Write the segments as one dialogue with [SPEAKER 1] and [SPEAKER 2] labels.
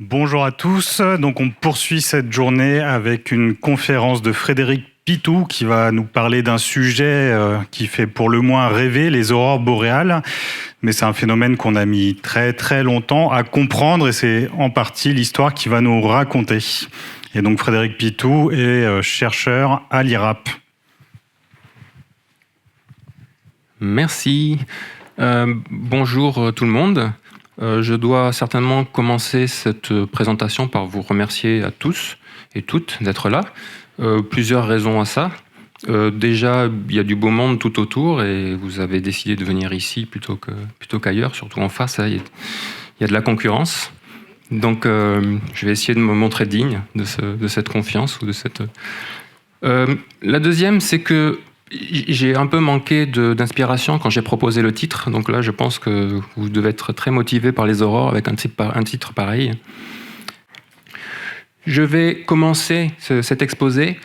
[SPEAKER 1] Bonjour à tous. Donc on poursuit cette journée avec une conférence de Frédéric Pitou qui va nous parler d'un sujet qui fait pour le moins rêver, les aurores boréales. Mais c'est un phénomène qu'on a mis très très longtemps à comprendre et c'est en partie l'histoire qu'il va nous raconter. Et donc Frédéric Pitou est chercheur à l'IRAP.
[SPEAKER 2] Merci. Bonjour tout le monde. Je dois certainement commencer cette présentation par vous remercier à tous et toutes d'être là. Plusieurs raisons à ça. Déjà, il y a du beau monde tout autour et vous avez décidé de venir ici plutôt qu'ailleurs, surtout en face, il y a de la concurrence. Donc, je vais essayer de me montrer digne de cette confiance. La deuxième, c'est que j'ai un peu manqué d'inspiration quand j'ai proposé le titre. Donc là, je pense que vous devez être très motivé par les aurores avec un titre pareil. Je vais commencer cet exposé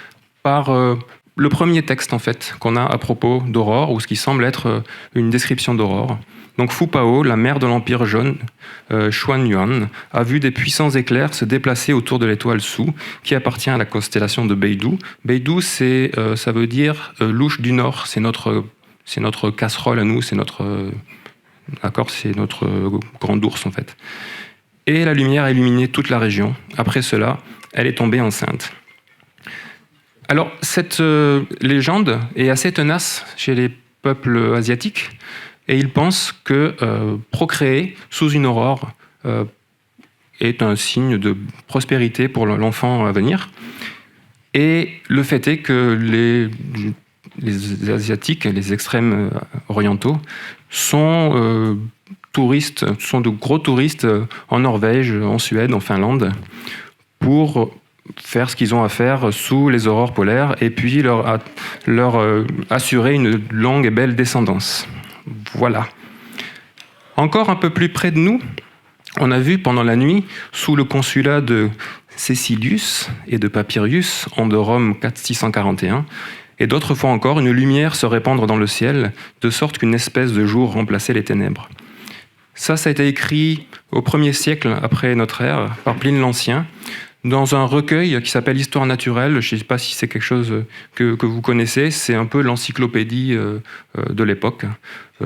[SPEAKER 2] par le premier texte en fait qu'on a à propos d'aurore, ou ce qui semble être une description d'aurore. Donc Fu Pao, la mère de l'Empire jaune, Xuan Yuan, a vu des puissants éclairs se déplacer autour de l'étoile Su, qui appartient à la constellation de Beidou. Beidou, ça veut dire louche du Nord. C'est notre casserole à nous, c'est notre grand ours en fait. Et la lumière a illuminé toute la région. Après cela, elle est tombée enceinte. Alors, cette légende est assez tenace chez les peuples asiatiques, et ils pensent que procréer sous une aurore est un signe de prospérité pour l'enfant à venir. Et le fait est que les Asiatiques, les extrêmes orientaux, sont de gros touristes en Norvège, en Suède, en Finlande, pour faire ce qu'ils ont à faire sous les aurores polaires et puis leur assurer une longue et belle descendance. Voilà. Encore un peu plus près de nous, on a vu pendant la nuit, sous le consulat de Cécilius et de Papirius, en de Rome 641, et d'autres fois encore, une lumière se répandre dans le ciel, de sorte qu'une espèce de jour remplaçait les ténèbres. Ça a été écrit au 1er siècle après notre ère, par Pline l'Ancien, dans un recueil qui s'appelle Histoire naturelle. Je ne sais pas si c'est quelque chose que vous connaissez, c'est un peu l'encyclopédie de l'époque.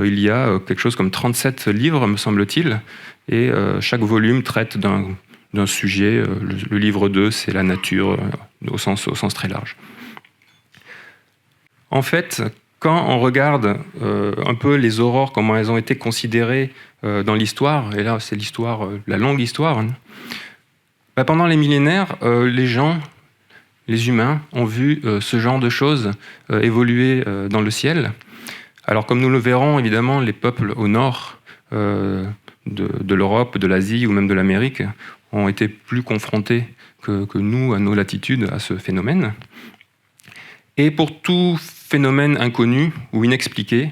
[SPEAKER 2] Il y a quelque chose comme 37 livres, me semble-t-il, et chaque volume traite d'un sujet. Le livre 2, c'est la nature, au sens très large. En fait, quand on regarde un peu les aurores, comment elles ont été considérées dans l'histoire, et là c'est l'histoire, la longue histoire, hein, pendant les millénaires, les humains ont vu ce genre de choses évoluer dans le ciel. Alors comme nous le verrons, évidemment, les peuples au nord de l'Europe, de l'Asie ou même de l'Amérique ont été plus confrontés que nous, à nos latitudes, à ce phénomène. Et pour tout phénomène inconnu ou inexpliqué,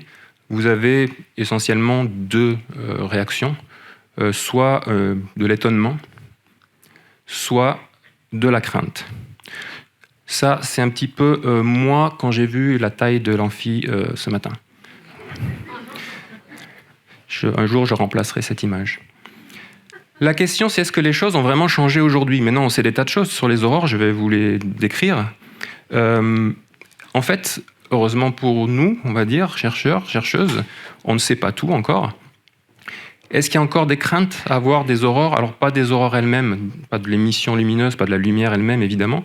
[SPEAKER 2] vous avez essentiellement deux réactions, soit de l'étonnement, soit de la crainte. Ça, c'est un petit peu moi quand j'ai vu la taille de l'amphi ce matin. Un jour, je remplacerai cette image. La question, c'est est-ce que les choses ont vraiment changé aujourd'hui ? Maintenant, on sait des tas de choses sur les aurores, je vais vous les décrire. En fait, heureusement pour nous, on va dire, chercheurs, chercheuses, on ne sait pas tout encore. Est-ce qu'il y a encore des craintes à voir des aurores ? Alors, pas des aurores elles-mêmes, pas de l'émission lumineuse, pas de la lumière elle-même, évidemment,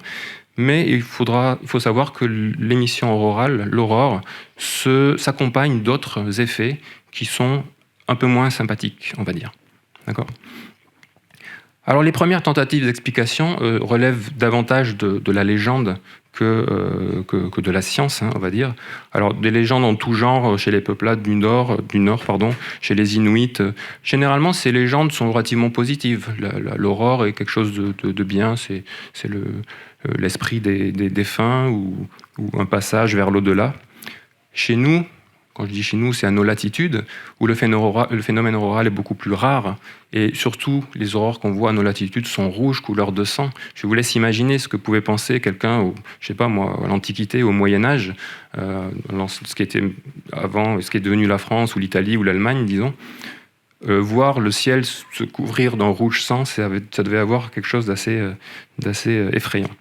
[SPEAKER 2] mais il faut savoir que l'émission aurorale, l'aurore, s'accompagne d'autres effets qui sont un peu moins sympathiques, on va dire. D'accord ? Alors, les premières tentatives d'explication relèvent davantage de la légende que de la science, hein, on va dire. Alors, des légendes en tout genre chez les peuplades du Nord, chez les Inuits. Généralement, ces légendes sont relativement positives. L'aurore est quelque chose de bien, c'est l'esprit des défunts ou un passage vers l'au-delà. Chez nous, quand je dis chez nous, c'est à nos latitudes, où le phénomène auroral est beaucoup plus rare. Et surtout, les aurores qu'on voit à nos latitudes sont rouges, couleur de sang. Je vous laisse imaginer ce que pouvait penser quelqu'un, je sais pas moi, à l'Antiquité, au Moyen-Âge, ce qui était avant, ce qui est devenu la France, ou l'Italie, ou l'Allemagne, disons. voir le ciel se couvrir d'un rouge sang, ça devait avoir quelque chose d'assez effrayant.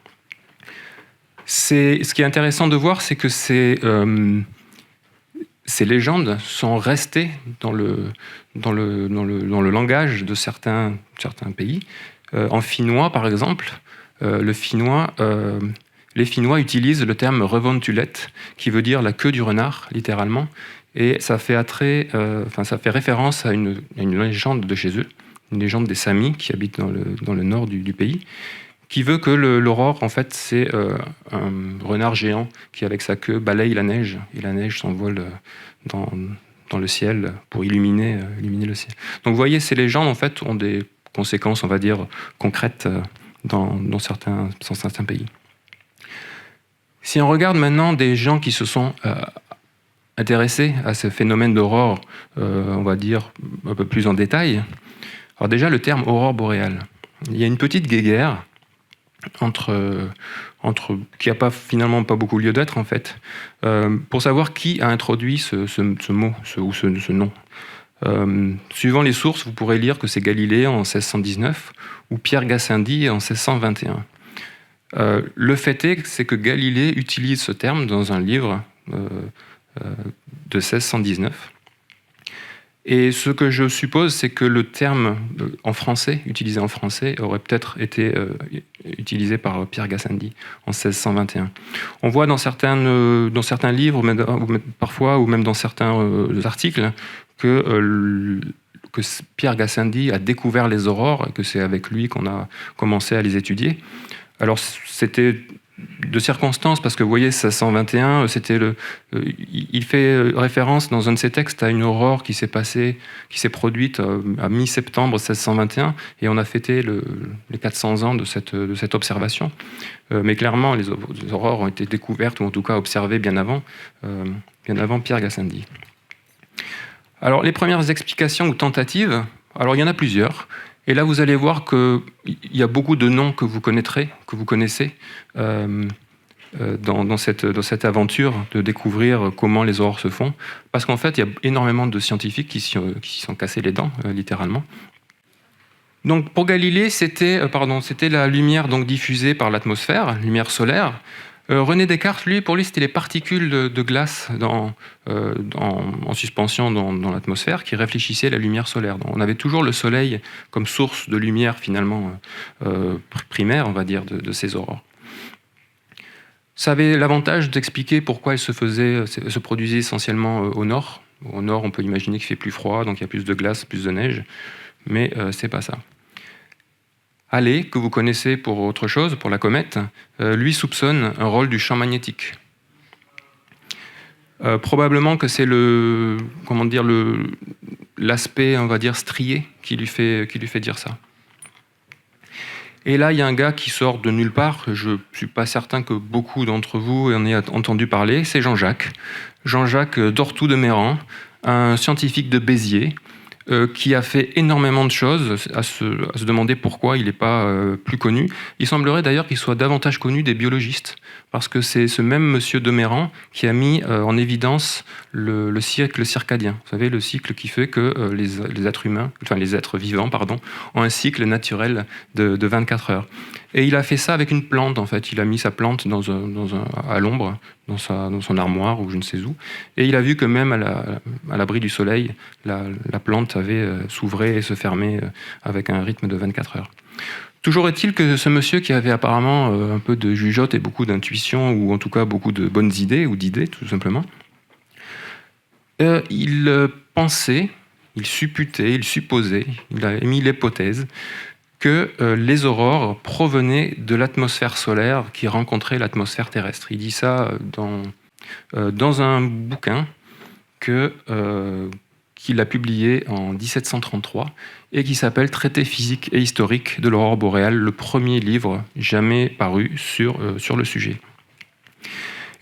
[SPEAKER 2] Ce qui est intéressant de voir, c'est que ces légendes sont restées dans le langage de certains pays. En finnois, par exemple, les Finnois utilisent le terme revontulet, qui veut dire la queue du renard, littéralement, et ça fait référence à une légende de chez eux, une légende des Samis qui habitent dans le nord du pays, qui veut que l'aurore, en fait, c'est un renard géant qui, avec sa queue, balaye la neige, et la neige s'envole dans le ciel pour illuminer le ciel. Donc vous voyez, ces légendes, en fait, ont des conséquences, on va dire, concrètes dans certains pays. Si on regarde maintenant des gens qui se sont intéressés à ce phénomène d'aurore, on va dire un peu plus en détail, alors déjà le terme aurore boréale. Il y a une petite guéguerre qui n'a finalement pas beaucoup lieu d'être, en fait, pour savoir qui a introduit ce mot ou ce nom. Suivant les sources, vous pourrez lire que c'est Galilée en 1619 ou Pierre Gassendi en 1621. Le fait c'est que Galilée utilise ce terme dans un livre de 1619. Et ce que je suppose, c'est que le terme utilisé en français, aurait peut-être été utilisé par Pierre Gassendi en 1621. On voit dans certains livres, parfois, ou même dans certains articles, que Pierre Gassendi a découvert les aurores et que c'est avec lui qu'on a commencé à les étudier. Alors, c'était de circonstances, parce que vous voyez, 1621, il fait référence dans un de ses textes à une aurore qui s'est produite à mi-septembre 1621, et on a fêté les 400 ans de cette observation. Mais clairement, les aurores ont été découvertes, ou en tout cas observées bien avant Pierre Gassendi. Alors, les premières explications ou tentatives, alors il y en a plusieurs. Et là, vous allez voir qu'il y a beaucoup de noms que vous connaissez dans cette aventure de découvrir comment les aurores se font. Parce qu'en fait, il y a énormément de scientifiques qui s'y sont cassés les dents, littéralement. Donc, pour Galilée, c'était la lumière donc diffusée par l'atmosphère, lumière solaire. René Descartes, pour lui, c'était les particules de glace en suspension dans l'atmosphère qui réfléchissaient la lumière solaire. Donc, on avait toujours le soleil comme source de lumière finalement primaire, on va dire, de ces aurores. Ça avait l'avantage d'expliquer pourquoi elles se produisaient essentiellement au nord. Au nord, on peut imaginer qu'il fait plus froid, donc il y a plus de glace, plus de neige, mais c'est pas ça. Halley, que vous connaissez pour autre chose, pour la comète, lui soupçonne un rôle du champ magnétique. Probablement que c'est l'aspect, on va dire, strié qui lui fait dire ça. Et là, il y a un gars qui sort de nulle part, je ne suis pas certain que beaucoup d'entre vous en aient entendu parler, c'est Jean-Jacques. Jean-Jacques d'Ortoux de Méran, un scientifique de Béziers, qui a fait énormément de choses, à se demander pourquoi il n'est pas plus connu. Il semblerait d'ailleurs qu'il soit davantage connu des biologistes, parce que c'est ce même monsieur de Méran qui a mis en évidence le cycle circadien. Vous savez, le cycle qui fait que les êtres vivants, ont un cycle naturel de 24 heures. Et il a fait ça avec une plante, en fait. Il a mis sa plante à l'ombre, dans son armoire ou je ne sais où. Et il a vu que même à l'abri du soleil, la plante s'ouvrait et se fermait avec un rythme de 24 heures. Toujours est-il que ce monsieur qui avait apparemment un peu de jugeote et beaucoup d'intuition, ou en tout cas beaucoup de bonnes idées, ou d'idées tout simplement, il pensait, il supputait, il supposait, il a émis l'hypothèse que les aurores provenaient de l'atmosphère solaire qui rencontrait l'atmosphère terrestre. Il dit ça dans un bouquin qu'il a publié en 1733 et qui s'appelle « Traité physique et historique de l'aurore boréale », le premier livre jamais paru sur le sujet.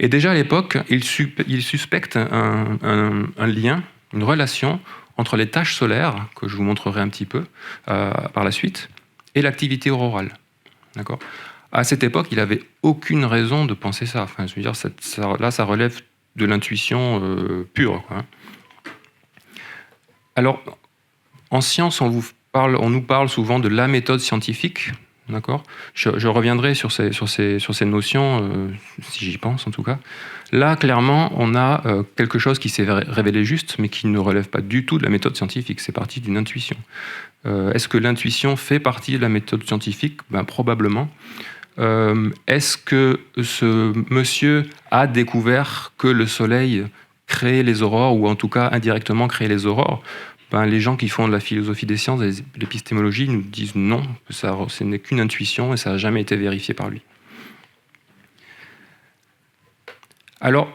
[SPEAKER 2] Et déjà à l'époque, il suspecte un lien, une relation entre les taches solaires, que je vous montrerai un petit peu par la suite, et l'activité aurorale. D'accord ? À cette époque, il n'avait aucune raison de penser ça. Enfin, je veux dire, là, ça relève de l'intuition pure, quoi. Alors, En science, on nous parle souvent de la méthode scientifique. D'accord ? Je reviendrai sur ces notions, si j'y pense en tout cas. Là, clairement, on a quelque chose qui s'est révélé juste, mais qui ne relève pas du tout de la méthode scientifique. C'est parti d'une intuition. Est-ce que l'intuition fait partie de la méthode scientifique ? Probablement. Est-ce que ce monsieur a découvert que le Soleil crée les aurores, ou en tout cas indirectement crée les aurores ? Les gens qui font de la philosophie des sciences et de l'épistémologie nous disent non, que ce n'est qu'une intuition et ça n'a jamais été vérifié par lui. Alors,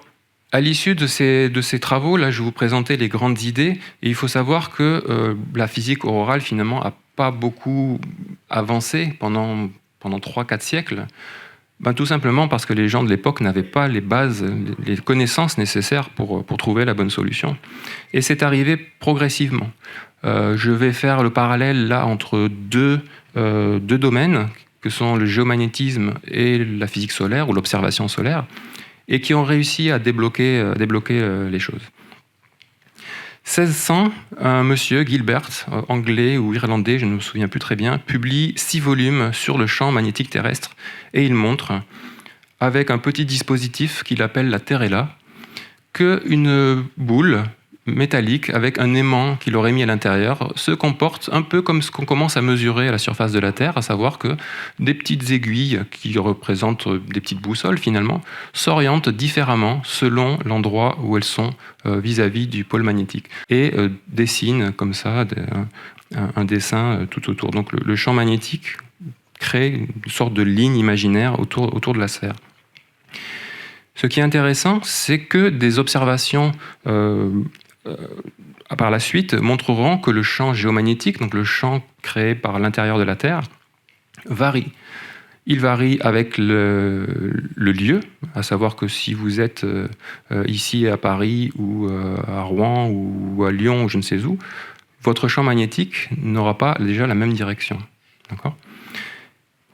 [SPEAKER 2] à l'issue de ces travaux, là, je vais vous présenter les grandes idées. Et il faut savoir que la physique aurorale, finalement, n'a pas beaucoup avancé pendant 3-4 siècles. Tout simplement parce que les gens de l'époque n'avaient pas les bases, les connaissances nécessaires pour trouver la bonne solution. Et c'est arrivé progressivement. Je vais faire le parallèle là entre deux domaines, que sont le géomagnétisme et la physique solaire, ou l'observation solaire, et qui ont réussi à débloquer les choses. 1600, un monsieur, Gilbert, anglais ou irlandais, je ne me souviens plus très bien, publie 6 volumes sur le champ magnétique terrestre, et il montre, avec un petit dispositif qu'il appelle la Terrella, qu'une boule métallique avec un aimant qu'il aurait mis à l'intérieur se comporte un peu comme ce qu'on commence à mesurer à la surface de la Terre, à savoir que des petites aiguilles qui représentent des petites boussoles finalement s'orientent différemment selon l'endroit où elles sont vis-à-vis du pôle magnétique et dessinent comme ça un dessin tout autour. Donc le champ magnétique crée une sorte de ligne imaginaire autour de la sphère. Ce qui est intéressant, c'est que des observations par la suite montreront que le champ géomagnétique, donc le champ créé par l'intérieur de la Terre, varie. Il varie avec le lieu, à savoir que si vous êtes ici à Paris ou à Rouen ou à Lyon ou je ne sais où, votre champ magnétique n'aura pas déjà la même direction. D'accord ?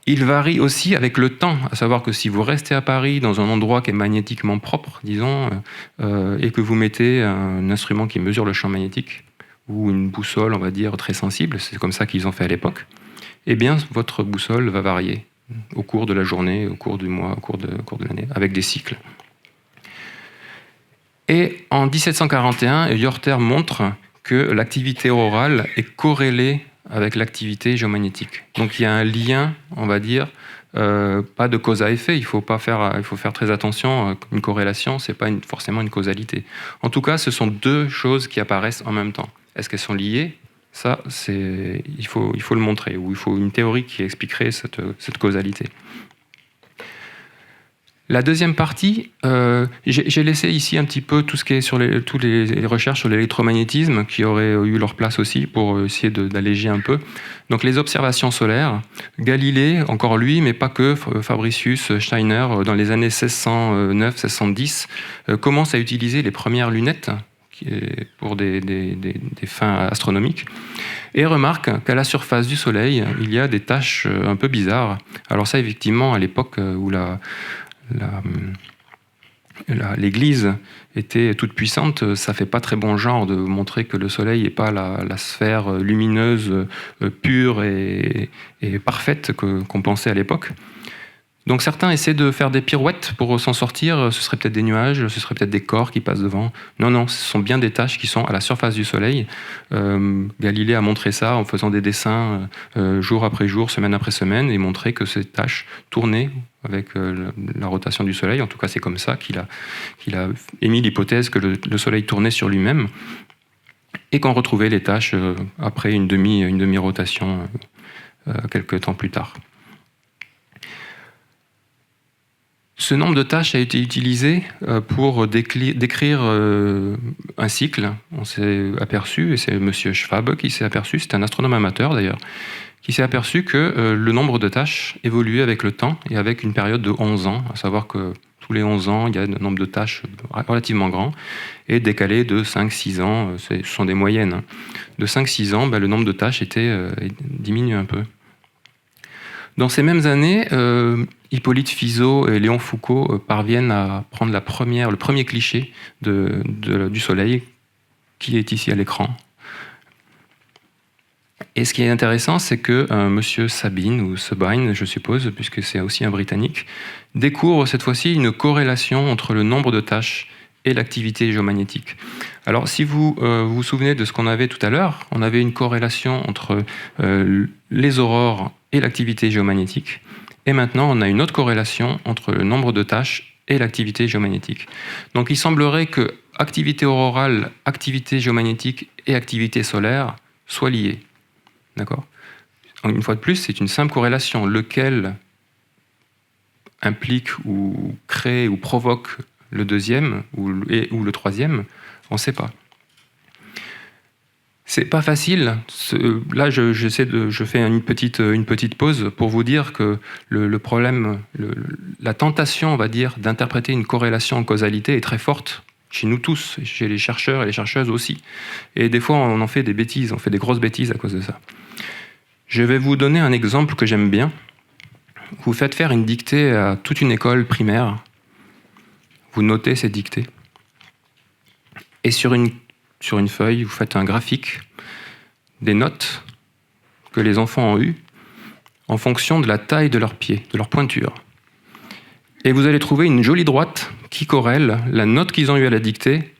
[SPEAKER 2] Il varie aussi avec le temps, à savoir que si vous restez à Paris dans un endroit qui est magnétiquement propre, disons, et que vous mettez un instrument qui mesure le champ magnétique, ou une boussole, on va dire, très sensible, c'est comme ça qu'ils ont fait à l'époque, eh bien, votre boussole va varier au cours de la journée, au cours du mois, au cours de l'année, avec des cycles. Et en 1741, Yorter montre que l'activité aurorale est corrélée avec l'activité géomagnétique. Donc il y a un lien, on va dire, pas de cause à effet, il faut faire très attention, une corrélation, c'est pas forcément une causalité. En tout cas, ce sont deux choses qui apparaissent en même temps. Est-ce qu'elles sont liées ? Ça, il faut le montrer, ou il faut une théorie qui expliquerait cette causalité. La deuxième partie, j'ai laissé ici un petit peu tout ce qui est sur toutes les recherches sur l'électromagnétisme qui auraient eu leur place aussi pour essayer d'alléger un peu. Donc les observations solaires, Galilée, encore lui, mais pas que, Fabricius, Steiner, dans les années 1609-1610, commence à utiliser les premières lunettes pour des fins astronomiques, et remarque qu'à la surface du Soleil, il y a des taches un peu bizarres. Alors ça, effectivement, à l'époque où l'Église était toute puissante, ça fait pas très bon genre de montrer que le Soleil n'est pas la sphère lumineuse pure et parfaite qu'on pensait à l'époque. Donc certains essaient de faire des pirouettes pour s'en sortir, ce serait peut-être des nuages, ce serait peut-être des corps qui passent devant. Non, ce sont bien des taches qui sont à la surface du Soleil. Galilée a montré ça en faisant des dessins jour après jour, semaine après semaine, et montré que ces taches tournaient avec la rotation du Soleil. En tout cas, c'est comme ça qu'il a émis l'hypothèse que le Soleil tournait sur lui-même et qu'on retrouvait les taches après une demi-rotation quelques temps plus tard. Ce nombre de tâches a été utilisé pour décrire un cycle. On s'est aperçu, et c'est M. Schwab qui s'est aperçu, c'est un astronome amateur d'ailleurs, qui s'est aperçu que le nombre de tâches évoluait avec le temps et avec une période de 11 ans, à savoir que tous les 11 ans, il y a un nombre de tâches relativement grand, et décalé de 5-6 ans, ce sont des moyennes. De 5-6 ans, le nombre de tâches diminue un peu. Dans ces mêmes années, Hippolyte Fizeau et Léon Foucault parviennent à prendre le premier cliché du Soleil, qui est ici à l'écran. Et ce qui est intéressant, c'est que monsieur Sabine, ou Sabine, je suppose, puisque c'est aussi un Britannique, découvre cette fois-ci une corrélation entre le nombre de tâches et l'activité géomagnétique. Alors, si vous vous souvenez de ce qu'on avait tout à l'heure, on avait une corrélation entre les aurores et l'activité géomagnétique. Et maintenant, on a une autre corrélation entre le nombre de tâches et l'activité géomagnétique. Donc, il semblerait que activité aurorale, activité géomagnétique et activité solaire soient liées. D'accord ? Une fois de plus, c'est une simple corrélation. Lequel implique ou crée ou provoque le deuxième ou le troisième, on ne sait pas. C'est pas facile. Là, je fais une petite pause pour vous dire que le problème, la tentation, on va dire, d'interpréter une corrélation en causalité est très forte chez nous tous, chez les chercheurs et les chercheuses aussi. Et des fois, on en fait des bêtises, on fait des grosses bêtises à cause de ça. Je vais vous donner un exemple que j'aime bien. Vous faites faire une dictée à toute une école primaire. Vous notez cette dictée. Et sur une feuille, vous faites un graphique des notes que les enfants ont eues en fonction de la taille de leurs pieds, de leur pointure. Et vous allez trouver une jolie droite qui corrèle la note qu'ils ont eue à la dictée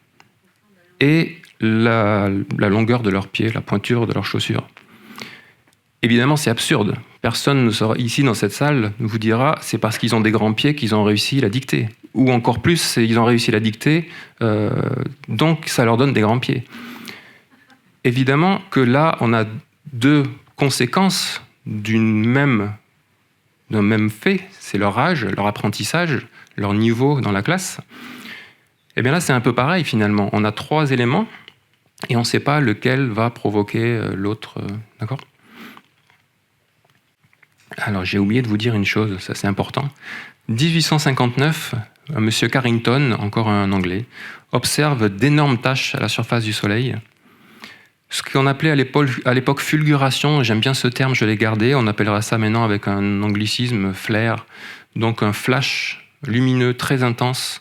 [SPEAKER 2] et la longueur de leurs pieds, la pointure de leurs chaussures. Évidemment, c'est absurde. Personne ne sera ici dans cette salle vous dira c'est parce qu'ils ont des grands pieds qu'ils ont réussi la dictée. Ou encore plus, ils ont réussi la dictée, donc ça leur donne des grands pieds. Évidemment que là, on a deux conséquences d'un même fait, c'est leur âge, leur apprentissage, leur niveau dans la classe. Et bien là, c'est un peu pareil finalement. On a trois éléments et on ne sait pas lequel va provoquer l'autre. D'accord ? Alors, j'ai oublié de vous dire une chose, ça c'est important. 1859, M. Carrington, encore un Anglais, observe d'énormes taches à la surface du Soleil. Ce qu'on appelait à l'époque fulguration, j'aime bien ce terme, je l'ai gardé, on appellera ça maintenant avec un anglicisme flare, donc un flash lumineux très intense,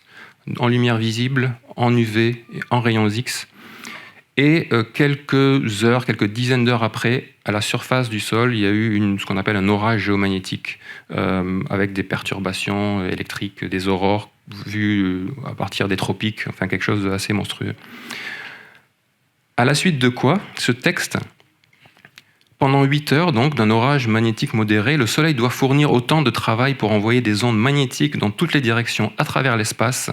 [SPEAKER 2] en lumière visible, en UV, en rayons X. Et quelques heures, quelques dizaines d'heures après, à la surface du sol, il y a eu ce qu'on appelle un orage géomagnétique, avec des perturbations électriques, des aurores vues à partir des tropiques, enfin quelque chose d'assez monstrueux. À la suite de quoi, ce texte, pendant 8 heures donc, d'un orage magnétique modéré, le Soleil doit fournir autant de travail pour envoyer des ondes magnétiques dans toutes les directions à travers l'espace,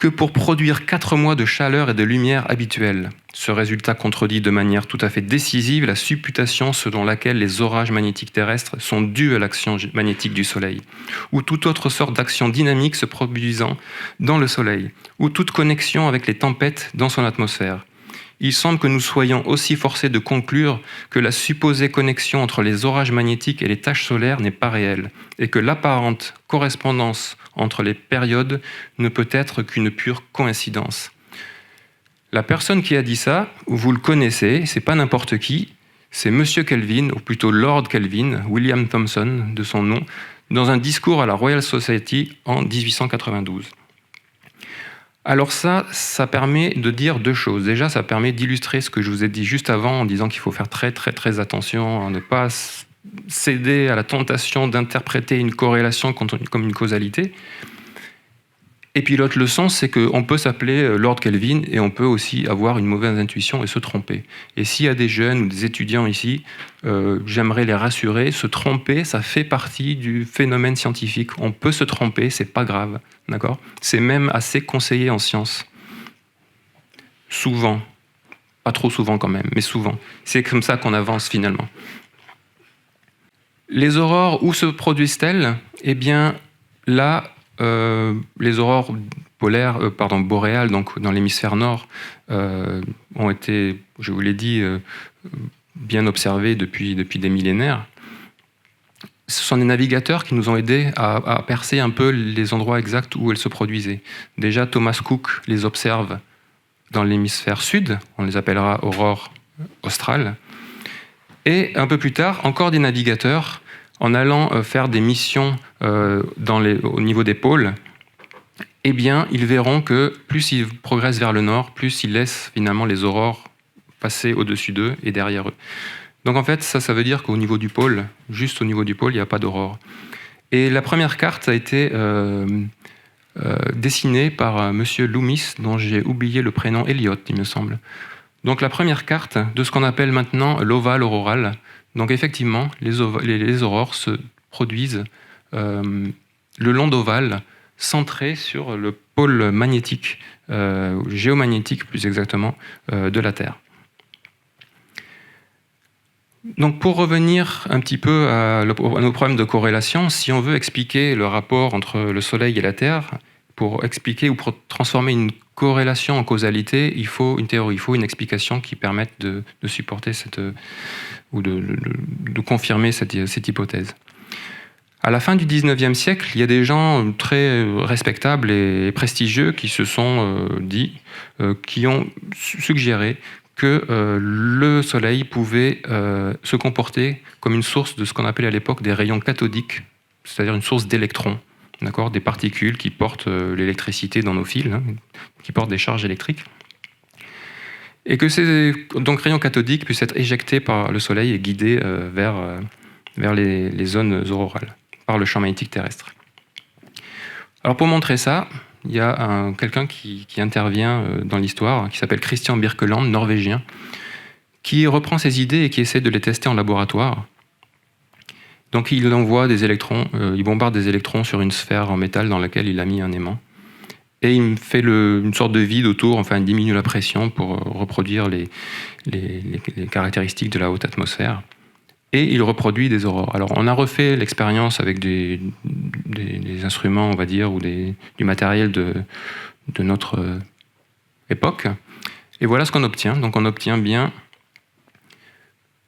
[SPEAKER 2] que pour produire 4 mois de chaleur et de lumière habituelle. Ce résultat contredit de manière tout à fait décisive la supputation selon laquelle les orages magnétiques terrestres sont dus à l'action magnétique du Soleil, ou toute autre sorte d'action dynamique se produisant dans le Soleil, ou toute connexion avec les tempêtes dans son atmosphère. Il semble que nous soyons aussi forcés de conclure que la supposée connexion entre les orages magnétiques et les taches solaires n'est pas réelle, et que l'apparente correspondance entre les périodes ne peut être qu'une pure coïncidence. La personne qui a dit ça, vous le connaissez, c'est pas n'importe qui, c'est Monsieur Kelvin, ou plutôt Lord Kelvin, William Thomson de son nom, dans un discours à la Royal Society en 1892. Alors ça permet de dire deux choses. Déjà, ça permet d'illustrer ce que je vous ai dit juste avant en disant qu'il faut faire très très très attention à ne pas céder à la tentation d'interpréter une corrélation comme une causalité. Et puis l'autre leçon, c'est qu'on peut s'appeler Lord Kelvin et on peut aussi avoir une mauvaise intuition et se tromper. Et s'il y a des jeunes ou des étudiants ici, j'aimerais les rassurer, se tromper, ça fait partie du phénomène scientifique. On peut se tromper, c'est pas grave, d'accord ? C'est même assez conseillé en sciences. Souvent. Pas trop souvent quand même, mais souvent. C'est comme ça qu'on avance finalement. Les aurores, où se produisent-elles ? Eh bien, là, les aurores boréales, donc dans l'hémisphère nord, ont été, je vous l'ai dit, bien observées depuis des millénaires. Ce sont des navigateurs qui nous ont aidés à percer un peu les endroits exacts où elles se produisaient. Déjà, Thomas Cook les observe dans l'hémisphère sud, on les appellera aurores australes. Et un peu plus tard, encore des navigateurs, en allant faire des missions au niveau des pôles, eh bien, ils verront que plus ils progressent vers le nord, plus ils laissent finalement les aurores passer au-dessus d'eux et derrière eux. Donc en fait, ça veut dire qu'au niveau du pôle, juste au niveau du pôle, il n'y a pas d'aurore. Et la première carte a été dessinée par monsieur Loomis, dont j'ai oublié le prénom, Elliott, il me semble. Donc la première carte de ce qu'on appelle maintenant l'ovale auroral. Donc effectivement, les aurores se produisent le long d'ovales centrés sur le pôle magnétique, géomagnétique plus exactement, de la Terre. Donc pour revenir un petit peu à nos problèmes de corrélation, si on veut expliquer le rapport entre le Soleil et la Terre, pour expliquer ou pour transformer une corrélation en causalité, il faut une théorie, il faut une explication qui permette de supporter ou de confirmer cette hypothèse. À la fin du 19e siècle, il y a des gens très respectables et prestigieux qui se sont qui ont suggéré que le Soleil pouvait se comporter comme une source de ce qu'on appelait à l'époque des rayons cathodiques, c'est-à-dire une source d'électrons, d'accord, des particules qui portent l'électricité dans nos fils, qui portent des charges électriques, et que ces rayons cathodiques puissent être éjectés par le Soleil et guidés vers les zones aurorales, par le champ magnétique terrestre. Alors pour montrer ça, il y a quelqu'un qui intervient dans l'histoire, qui s'appelle Christian Birkeland, norvégien, qui reprend ces idées et qui essaie de les tester en laboratoire. Donc il envoie des électrons, il bombarde des électrons sur une sphère en métal dans laquelle il a mis un aimant. Et il fait une sorte de vide autour, enfin il diminue la pression pour reproduire les caractéristiques de la haute atmosphère. Et il reproduit des aurores. Alors on a refait l'expérience avec des instruments, on va dire, ou du matériel de notre époque. Et voilà ce qu'on obtient. Donc on obtient bien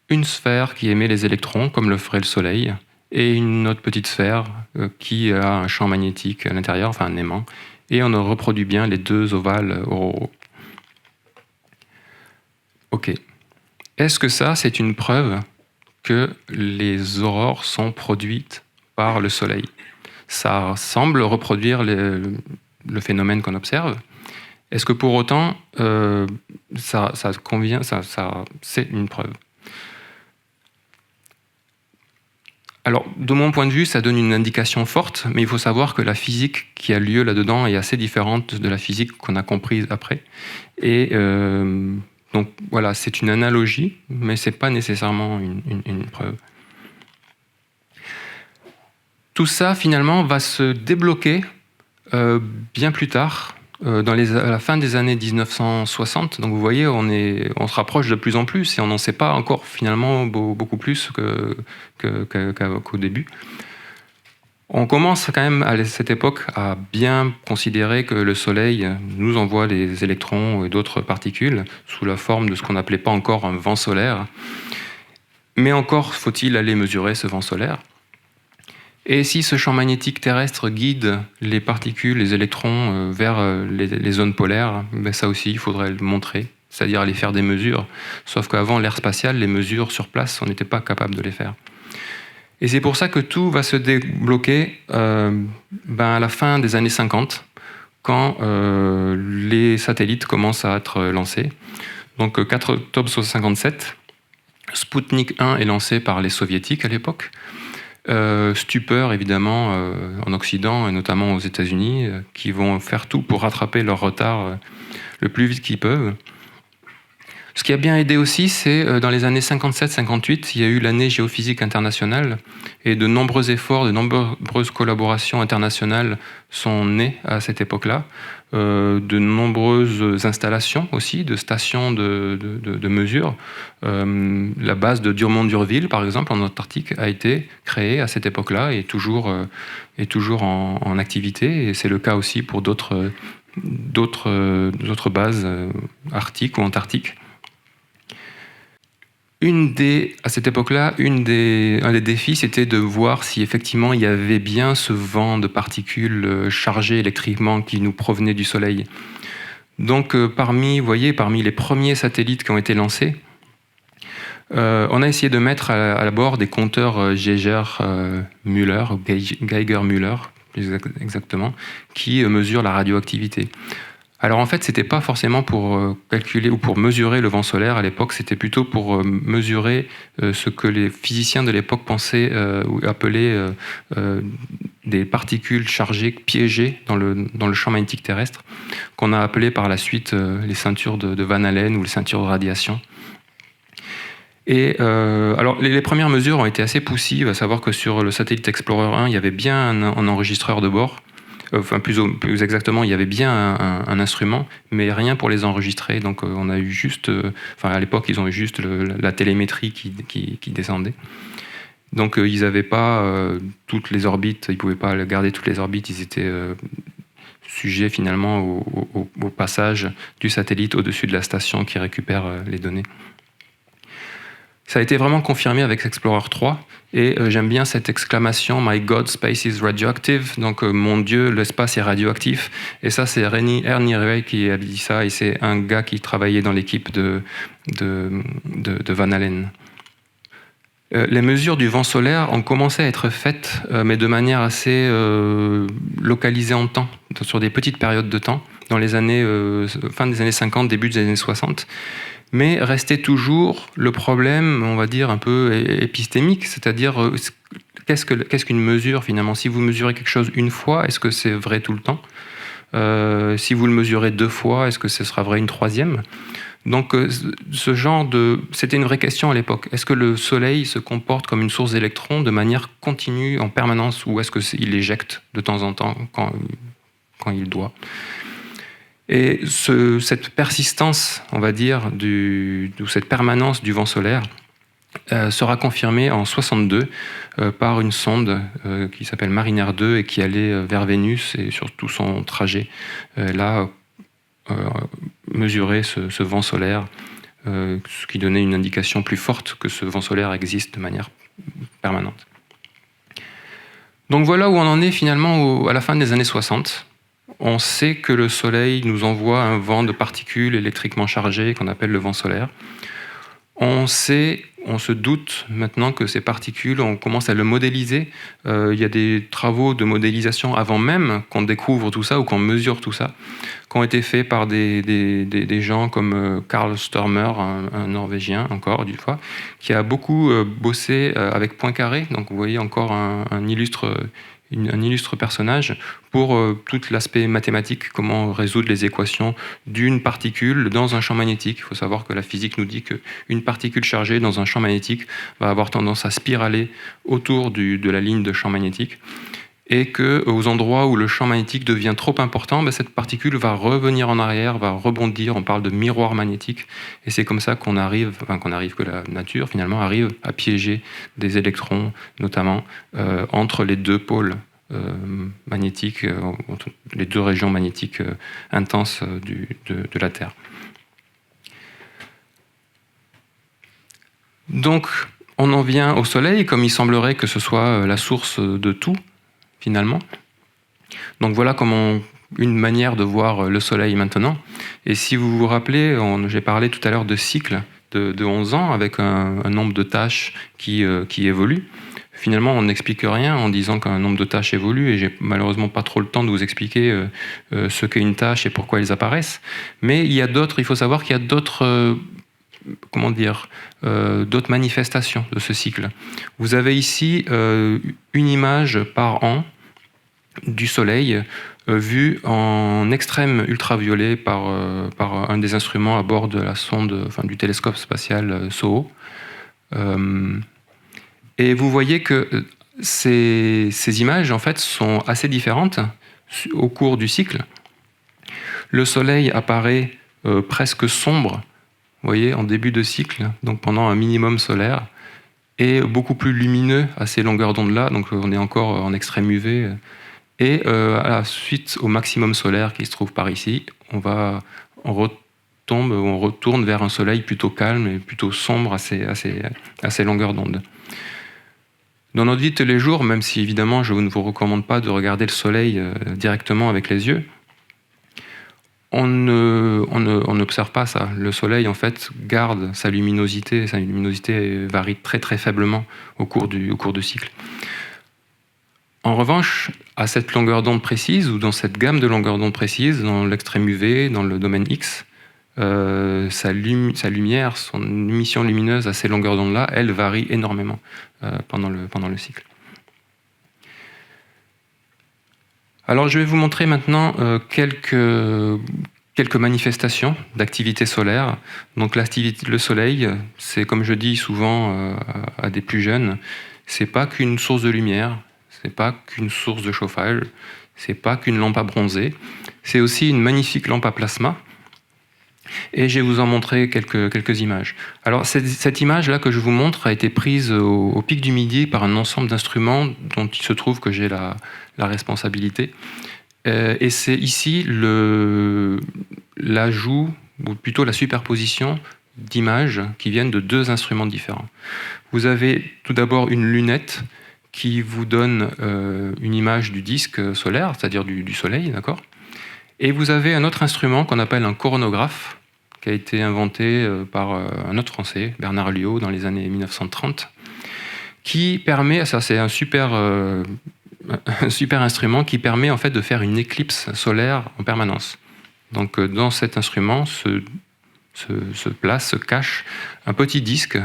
[SPEAKER 2] une sphère qui émet les électrons, comme le ferait le Soleil, et une autre petite sphère qui a un champ magnétique à l'intérieur, enfin un aimant, et on reproduit bien les deux ovales auroraux. Ok. Est-ce que ça, c'est une preuve que les aurores sont produites par le Soleil? Ça semble reproduire le phénomène qu'on observe. Est-ce que pour autant, ça convient, c'est une preuve? Alors, de mon point de vue, ça donne une indication forte, mais il faut savoir que la physique qui a lieu là-dedans est assez différente de la physique qu'on a comprise après. Et donc voilà, c'est une analogie, mais ce n'est pas nécessairement une preuve. Tout ça, finalement, va se débloquer bien plus tard, à la fin des années 1960. Donc vous voyez, on se rapproche de plus en plus et on n'en sait pas encore finalement beaucoup plus qu'au début. On commence quand même à cette époque à bien considérer que le Soleil nous envoie des électrons et d'autres particules sous la forme de ce qu'on n'appelait pas encore un vent solaire. Mais encore faut-il aller mesurer ce vent solaire. Et si ce champ magnétique terrestre guide les particules, les électrons vers les zones polaires, ben ça aussi, il faudrait le montrer, c'est-à-dire aller faire des mesures. Sauf qu'avant l'ère spatiale, les mesures sur place, on n'était pas capable de les faire. Et c'est pour ça que tout va se débloquer à la fin des années 50, quand les satellites commencent à être lancés. Donc 4 octobre 1957, Sputnik 1 est lancé par les soviétiques à l'époque. Stupeur évidemment en Occident et notamment aux États-Unis qui vont faire tout pour rattraper leur retard le plus vite qu'ils peuvent. Ce qui a bien aidé aussi, c'est dans les années 57-58, il y a eu l'année géophysique internationale et de nombreux efforts, de nombreuses collaborations internationales sont nées à cette époque-là. De nombreuses installations aussi, de stations de mesure. La base de Dumont-d'Urville, par exemple, en Antarctique, a été créée à cette époque-là et toujours en activité. Et c'est le cas aussi pour d'autres bases arctiques ou antarctiques. À cette époque-là, un des défis, c'était de voir si effectivement il y avait bien ce vent de particules chargées électriquement qui nous provenait du Soleil. Donc parmi les premiers satellites qui ont été lancés, on a essayé de mettre à bord des compteurs Geiger-Müller, plus exactement, qui mesurent la radioactivité. Alors en fait, c'était pas forcément pour calculer ou pour mesurer le vent solaire à l'époque, c'était plutôt pour mesurer ce que les physiciens de l'époque pensaient ou appelaient des particules chargées piégées dans le champ magnétique terrestre, qu'on a appelé par la suite les ceintures de Van Allen ou les ceintures de radiation. Et alors les premières mesures ont été assez poussives, à savoir que sur le satellite Explorer 1, il y avait bien un enregistreur de bord. Enfin, plus exactement, il y avait bien un instrument, mais rien pour les enregistrer. Donc, on a eu juste, à l'époque, ils ont eu juste la télémétrie qui descendait. Donc, ils n'avaient pas toutes les orbites, ils ne pouvaient pas garder toutes les orbites. Ils étaient sujets finalement au passage du satellite au-dessus de la station qui récupère les données. Ça a été vraiment confirmé avec Explorer 3 et j'aime bien cette exclamation « My God, space is radioactive », donc mon Dieu, l'espace est radioactif. Et ça, c'est Ernie Ray qui a dit ça et c'est un gars qui travaillait dans l'équipe de Van Allen. Les mesures du vent solaire ont commencé à être faites, mais de manière assez localisée en temps, sur des petites périodes de temps, dans les années, fin des années 50, début des années 60. Mais restait toujours le problème, on va dire, un peu épistémique, c'est-à-dire qu'est-ce qu'une mesure finalement ? Si vous mesurez quelque chose une fois, est-ce que c'est vrai tout le temps ? Si vous le mesurez 2 fois, est-ce que ce sera vrai une 3e ? Donc ce genre c'était une vraie question à l'époque. Est-ce que le Soleil se comporte comme une source d'électrons de manière continue, en permanence, ou est-ce qu'il éjecte de temps en temps quand il doit ? Et cette persistance, on va dire, ou cette permanence du vent solaire sera confirmée en 62 par une sonde qui s'appelle Mariner 2 et qui allait vers Vénus et sur tout son trajet mesurer ce vent solaire, ce qui donnait une indication plus forte que ce vent solaire existe de manière permanente. Donc voilà où on en est finalement à la fin des années 60. On sait que le Soleil nous envoie un vent de particules électriquement chargées qu'on appelle le vent solaire. On se doute maintenant que ces particules, on commence à le modéliser. Il y a des travaux de modélisation avant même qu'on découvre tout ça ou qu'on mesure tout ça, qui ont été faits par des gens comme Carl Sturmer, un Norvégien encore une fois, qui a beaucoup bossé avec Poincaré. Donc vous voyez encore un illustre personnage pour tout l'aspect mathématique, comment résoudre les équations d'une particule dans un champ magnétique. Il faut savoir que la physique nous dit qu'une particule chargée dans un champ magnétique va avoir tendance à spiraler autour de la ligne de champ magnétique et qu'aux endroits où le champ magnétique devient trop important, cette particule va revenir en arrière, va rebondir, on parle de miroir magnétique, et c'est comme ça que la nature finalement arrive à piéger des électrons, notamment entre les 2 pôles magnétiques, les 2 régions magnétiques intenses de la Terre. Donc, on en vient au Soleil, comme il semblerait que ce soit la source de tout, finalement. Donc voilà une manière de voir le Soleil maintenant. Et si vous vous rappelez, j'ai parlé tout à l'heure de cycles de 11 ans avec un nombre de tâches qui évolue. Finalement, on n'explique rien en disant qu'un nombre de tâches évolue, et j'ai malheureusement pas trop le temps de vous expliquer ce qu'est une tâche et pourquoi elles apparaissent. Mais il faut savoir qu'il y a d'autres d'autres manifestations de ce cycle. Vous avez ici une image par an du Soleil vu en extrême ultraviolet par un des instruments à bord de la sonde, du télescope spatial SOHO. Et vous voyez que ces images en fait sont assez différentes au cours du cycle. Le Soleil apparaît presque sombre, vous voyez, en début de cycle, donc pendant un minimum solaire, et beaucoup plus lumineux à ces longueurs d'onde-là, donc on est encore en extrême UV. Et à la suite au maximum solaire qui se trouve par ici, on retourne vers un soleil plutôt calme et plutôt sombre à ces longueurs d'onde. Dans notre vie de tous les jours, même si évidemment je ne vous recommande pas de regarder le soleil directement avec les yeux, on n'observe pas ça. Le soleil en fait garde sa luminosité. Sa luminosité varie très très faiblement au cours du cycle. En revanche, à cette longueur d'onde précise, ou dans cette gamme de longueur d'onde précise, dans l'extrême UV, dans le domaine X, sa lumière, son émission lumineuse à ces longueurs d'onde-là, elle varie énormément pendant le cycle. Alors je vais vous montrer maintenant quelques manifestations d'activité solaire. Donc le soleil, c'est comme je dis souvent à des plus jeunes, c'est pas qu'une source de lumière, c'est pas qu'une source de chauffage, c'est pas qu'une lampe à bronzer, c'est aussi une magnifique lampe à plasma. Et je vais vous en montrer quelques images. Alors cette image-là que je vous montre a été prise au Pic du Midi par un ensemble d'instruments dont il se trouve que j'ai la responsabilité. Et c'est ici l'ajout, ou plutôt la superposition d'images qui viennent de deux instruments différents. Vous avez tout d'abord une lunette qui vous donne une image du disque solaire, c'est-à-dire du Soleil, d'accord ? Et vous avez un autre instrument qu'on appelle un coronographe, qui a été inventé par un autre Français, Bernard Liot, dans les années 1930, qui permet, ça c'est un super instrument qui permet en fait de faire une éclipse solaire en permanence. Donc dans cet instrument se cache un petit disque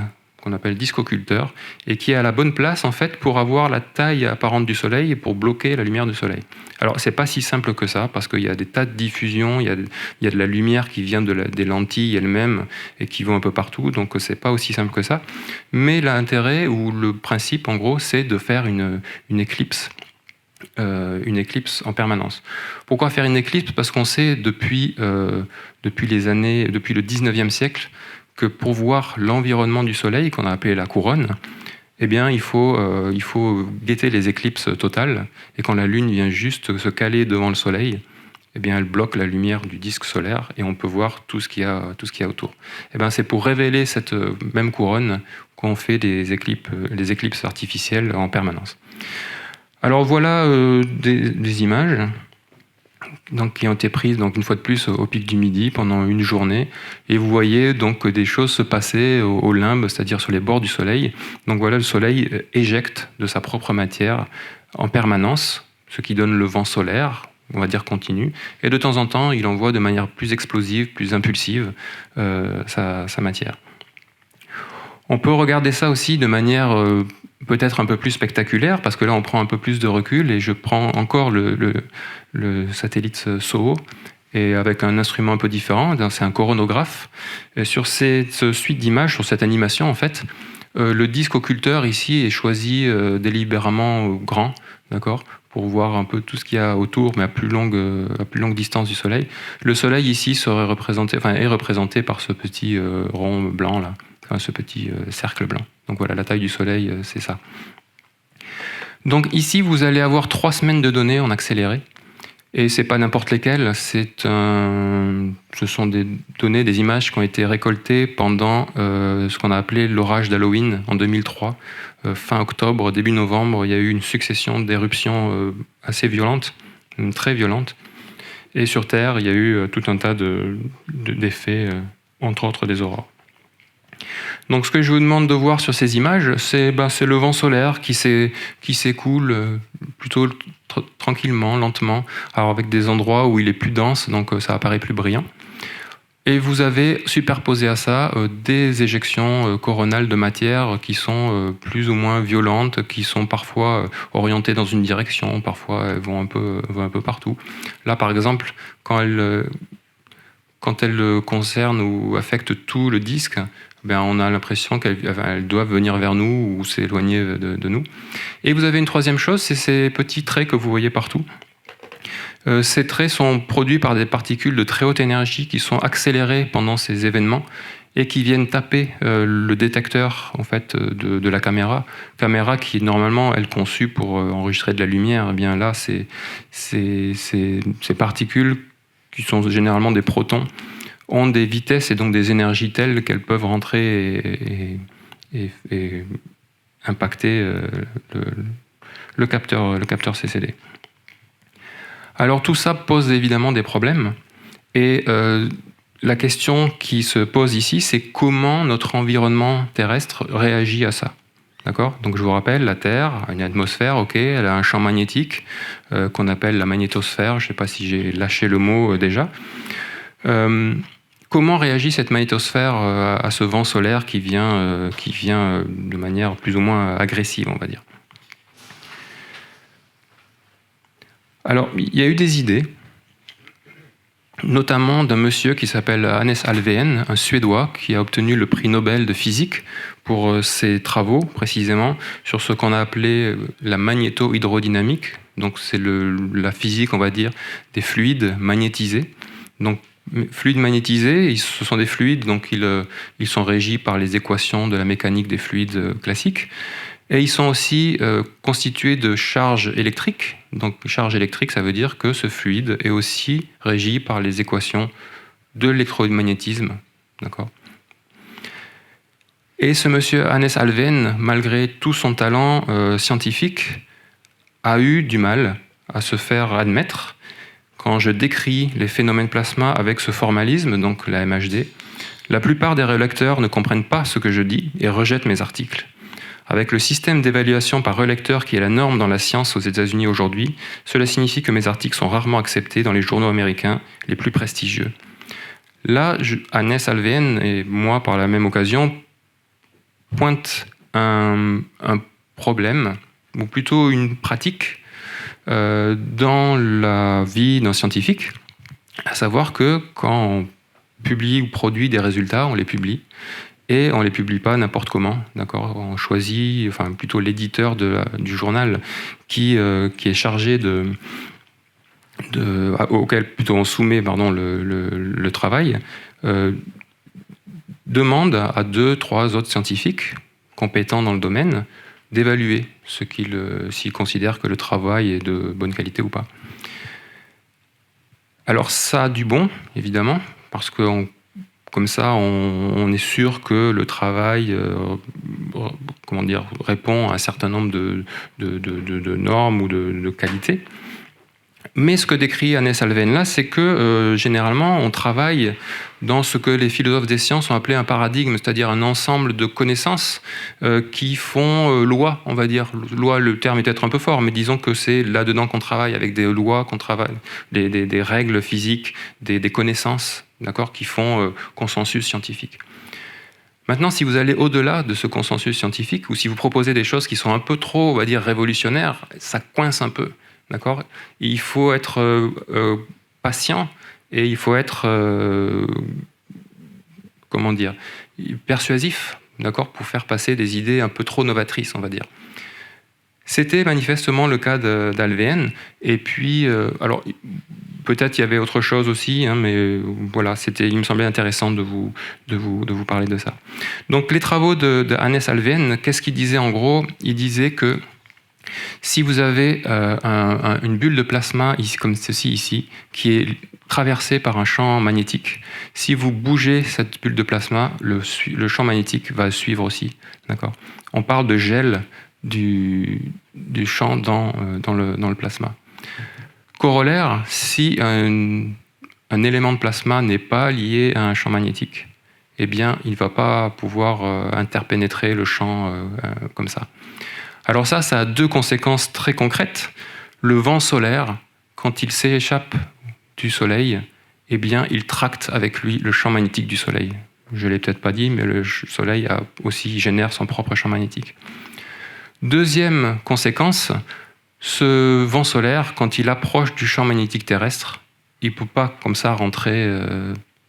[SPEAKER 2] qu'on appelle disque occulteur, et qui est à la bonne place en fait pour avoir la taille apparente du Soleil et pour bloquer la lumière du Soleil. Alors c'est pas si simple que ça, parce qu'il y a des tas de diffusions, il y a de la lumière qui vient des lentilles elles-mêmes et qui vont un peu partout, donc c'est pas aussi simple que ça. Mais l'intérêt ou le principe en gros, c'est de faire une éclipse en permanence. Pourquoi faire une éclipse ? Parce qu'on sait depuis le 19e siècle que pour voir l'environnement du Soleil, qu'on a appelé la couronne, eh bien, il faut guetter les éclipses totales, et quand la Lune vient juste se caler devant le Soleil, eh bien, elle bloque la lumière du disque solaire, et on peut voir tout ce qu'il y a autour. Eh bien, c'est pour révéler cette même couronne qu'on fait des éclipses artificielles en permanence. Alors voilà des images donc, qui ont été prises donc, une fois de plus au Pic du Midi pendant une journée. Et vous voyez donc des choses se passer au limbe, c'est-à-dire sur les bords du Soleil. Donc voilà, le Soleil éjecte de sa propre matière en permanence, ce qui donne le vent solaire, on va dire continu. Et de temps en temps, il envoie de manière plus explosive, plus impulsive sa matière. On peut regarder ça aussi de manière peut-être un peu plus spectaculaire, parce que là on prend un peu plus de recul, et je prends encore le satellite SOHO, et avec un instrument un peu différent, c'est un coronographe. Et sur cette suite d'images, sur cette animation en fait, le disque occulteur ici est choisi délibérément grand, d'accord, pour voir un peu tout ce qu'il y a autour, mais à plus longue distance du Soleil. Le Soleil ici est représenté par ce petit rond blanc là, ce petit cercle blanc. Donc voilà, la taille du Soleil, c'est ça. Donc ici, vous allez avoir 3 semaines de données en accéléré. Et c'est pas n'importe lesquelles, ce sont des données, des images qui ont été récoltées pendant ce qu'on a appelé l'orage d'Halloween en 2003. Fin octobre, début novembre, il y a eu une succession d'éruptions assez violentes, très violentes. Et sur Terre, il y a eu tout un tas d'effets, entre autres des aurores. Donc ce que je vous demande de voir sur ces images, c'est le vent solaire qui s'écoule plutôt tranquillement, lentement, alors avec des endroits où il est plus dense, donc ça apparaît plus brillant. Et vous avez superposé à ça des éjections coronales de matière qui sont plus ou moins violentes, qui sont parfois orientées dans une direction, parfois elles vont un peu partout. Là par exemple, quand elles concernent ou affectent tout le disque, on a l'impression qu'elles doivent venir vers nous ou s'éloigner de nous. Et vous avez une troisième chose, c'est ces petits traits que vous voyez partout. Ces traits sont produits par des particules de très haute énergie qui sont accélérées pendant ces événements et qui viennent taper le détecteur en fait, de la caméra qui normalement est conçue pour enregistrer de la lumière. Eh bien là, ces particules qui sont généralement des protons ont des vitesses et donc des énergies telles qu'elles peuvent rentrer et impacter le capteur CCD. Alors tout ça pose évidemment des problèmes, et la question qui se pose ici, c'est comment notre environnement terrestre réagit à ça. D'accord ? Donc je vous rappelle, la Terre a une atmosphère, ok, elle a un champ magnétique qu'on appelle la magnétosphère. Je ne sais pas si j'ai lâché le mot déjà. Comment réagit cette magnétosphère à ce vent solaire qui vient de manière plus ou moins agressive, on va dire ? Alors, il y a eu des idées, notamment d'un monsieur qui s'appelle Hannes Alfvén, un Suédois qui a obtenu le prix Nobel de physique pour ses travaux, précisément, sur ce qu'on a appelé la magnéto-hydrodynamique. Donc, c'est la physique, on va dire, des fluides magnétisés. Donc, fluides magnétisés, ce sont des fluides, donc ils sont régis par les équations de la mécanique des fluides classiques. Et ils sont aussi constitués de charges électriques. Donc, charge électrique, ça veut dire que ce fluide est aussi régi par les équations de l'électromagnétisme. D'accord ? Et ce monsieur Hannes Alfvén, malgré tout son talent scientifique, a eu du mal à se faire admettre. Quand je décris les phénomènes plasma avec ce formalisme, donc la MHD, la plupart des relecteurs ne comprennent pas ce que je dis et rejettent mes articles. Avec le système d'évaluation par relecteur qui est la norme dans la science aux États-Unis aujourd'hui, cela signifie que mes articles sont rarement acceptés dans les journaux américains les plus prestigieux. Là, Hannes Alfvén et moi, par la même occasion, pointe un problème, ou plutôt une pratique, dans la vie d'un scientifique, à savoir que quand on publie ou produit des résultats, on les publie, et on ne les publie pas n'importe comment, d'accord ? On choisit, enfin plutôt l'éditeur du journal qui est chargé auquel plutôt on soumet le travail, demande à 2-3 autres scientifiques compétents dans le domaine d'évaluer s'ils considèrent que le travail est de bonne qualité ou pas. Alors ça a du bon, évidemment, parce que comme ça, on est sûr que le travail répond à un certain nombre de normes ou de qualités. Mais ce que décrit Hannes Alfvén là, c'est que généralement, on travaille dans ce que les philosophes des sciences ont appelé un paradigme, c'est-à-dire un ensemble de connaissances qui font loi, on va dire. Loi, le terme est peut-être un peu fort, mais disons que c'est là-dedans qu'on travaille, avec des lois, qu'on travaille, des règles physiques, des connaissances, d'accord, qui font consensus scientifique. Maintenant, si vous allez au-delà de ce consensus scientifique, ou si vous proposez des choses qui sont un peu trop, on va dire, révolutionnaires, ça coince un peu. D'accord ? Il faut être patient et il faut être persuasif, d'accord, pour faire passer des idées un peu trop novatrices, on va dire. C'était manifestement le cas d'Alfvén. Et puis, alors peut-être il y avait autre chose aussi, hein, mais voilà, il me semblait intéressant de vous parler de ça. Donc les travaux de Hannes Alfvén, qu'est-ce qu'il disait en gros ? Il disait que si vous avez une bulle de plasma comme ceci ici, qui est traversée par un champ magnétique, si vous bougez cette bulle de plasma, le champ magnétique va suivre aussi. D'accord ? On parle de gel du champ dans le plasma. Corollaire, si un élément de plasma n'est pas lié à un champ magnétique, eh bien, il ne va pas pouvoir interpénétrer le champ comme ça. Alors ça a 2 conséquences très concrètes. Le vent solaire, quand il s'échappe du Soleil, eh bien, il tracte avec lui le champ magnétique du Soleil. Je ne l'ai peut-être pas dit, mais le Soleil génère son propre champ magnétique. Deuxième conséquence, ce vent solaire, quand il approche du champ magnétique terrestre, il ne peut pas comme ça rentrer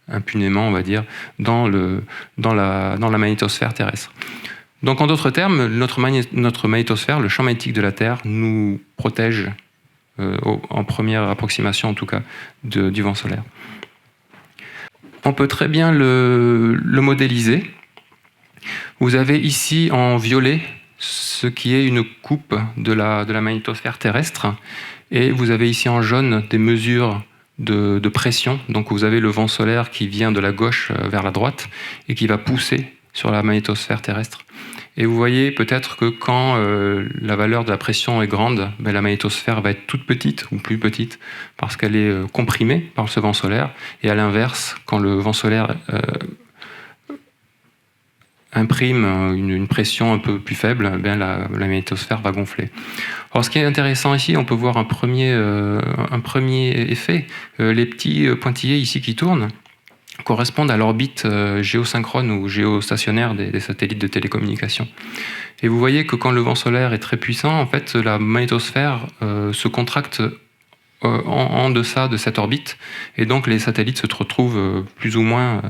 [SPEAKER 2] impunément, on va dire, dans la magnétosphère terrestre. Donc, en d'autres termes, notre magnétosphère, le champ magnétique de la Terre, nous protège, en première approximation en tout cas, du vent solaire. On peut très bien le modéliser. Vous avez ici en violet ce qui est une coupe de la magnétosphère terrestre, et vous avez ici en jaune des mesures de pression. Donc, vous avez le vent solaire qui vient de la gauche vers la droite et qui va pousser sur la magnétosphère terrestre. Et vous voyez peut-être que quand la valeur de la pression est grande, la magnétosphère va être toute petite ou plus petite parce qu'elle est comprimée par ce vent solaire. Et à l'inverse, quand le vent solaire imprime une pression un peu plus faible, eh bien la magnétosphère va gonfler. Alors ce qui est intéressant ici, on peut voir un premier effet. Les petits pointillés ici qui tournent correspondent à l'orbite géosynchrone ou géostationnaire des satellites de télécommunication. Et vous voyez que quand le vent solaire est très puissant, en fait, la magnétosphère se contracte en deçà de cette orbite, et donc les satellites se retrouvent plus ou moins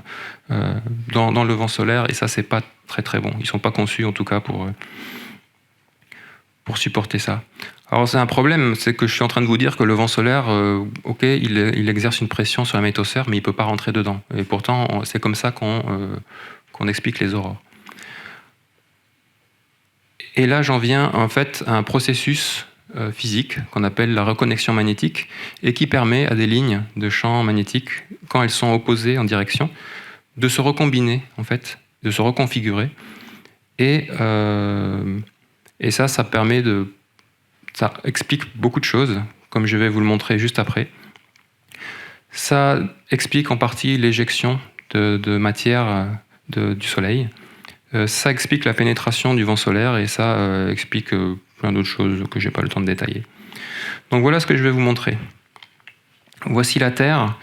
[SPEAKER 2] dans le vent solaire, et ça, c'est pas très très bon. Ils sont pas conçus, en tout cas, pour supporter ça. Alors c'est un problème, c'est que je suis en train de vous dire que le vent solaire, ok, il exerce une pression sur la magnétosphère, mais il peut pas rentrer dedans. Et pourtant, c'est comme ça qu'on explique les aurores. Et là, j'en viens en fait à un processus physique qu'on appelle la reconnexion magnétique et qui permet à des lignes de champ magnétique, quand elles sont opposées en direction, de se recombiner, en fait, de se reconfigurer. Et ça permet ça explique beaucoup de choses, comme je vais vous le montrer juste après. Ça explique en partie l'éjection de matière du Soleil. Ça explique la pénétration du vent solaire et ça explique plein d'autres choses que je n'ai pas le temps de détailler. Donc voilà ce que je vais vous montrer. Voici la Terre.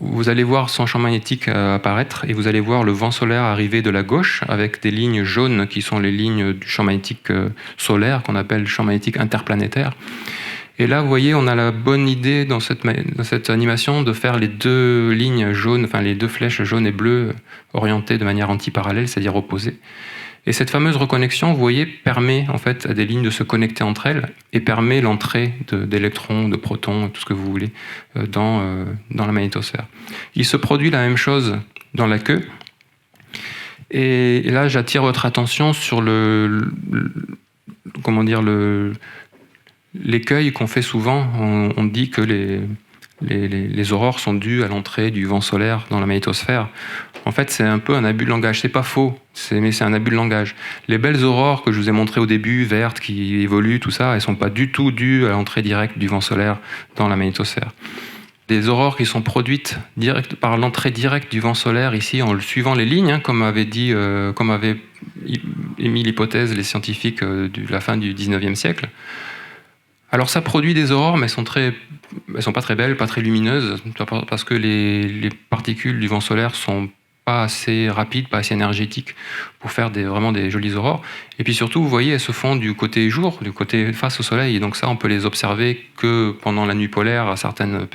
[SPEAKER 2] Vous allez voir son champ magnétique apparaître et vous allez voir le vent solaire arriver de la gauche avec des lignes jaunes qui sont les lignes du champ magnétique solaire qu'on appelle champ magnétique interplanétaire. Et là, vous voyez, on a la bonne idée dans cette animation de faire les deux lignes jaunes, enfin les deux flèches jaunes et bleues orientées de manière antiparallèle, c'est-à-dire opposées. Et cette fameuse reconnexion, vous voyez, permet en fait à des lignes de se connecter entre elles et permet l'entrée d'électrons, de protons, tout ce que vous voulez, dans la magnétosphère. Il se produit la même chose dans la queue. Et là, j'attire votre attention sur l'écueil qu'on fait souvent. On dit que les aurores sont dues à l'entrée du vent solaire dans la magnétosphère. En fait, c'est un peu un abus de langage. C'est pas faux, mais c'est un abus de langage. Les belles aurores que je vous ai montrées au début, vertes, qui évoluent, tout ça, elles sont pas du tout dues à l'entrée directe du vent solaire dans la magnétosphère. Des aurores qui sont produites par l'entrée directe du vent solaire, ici, en suivant les lignes, comme avaient émis l'hypothèse les scientifiques de la fin du 19e siècle. Alors ça produit des aurores, mais elles sont pas très belles, pas très lumineuses, parce que les particules du vent solaire sont pas assez rapides, pas assez énergétiques pour faire vraiment des jolies aurores. Et puis surtout, vous voyez, elles se font du côté jour, du côté face au soleil. Et donc ça, on peut les observer que pendant la nuit polaire à certaines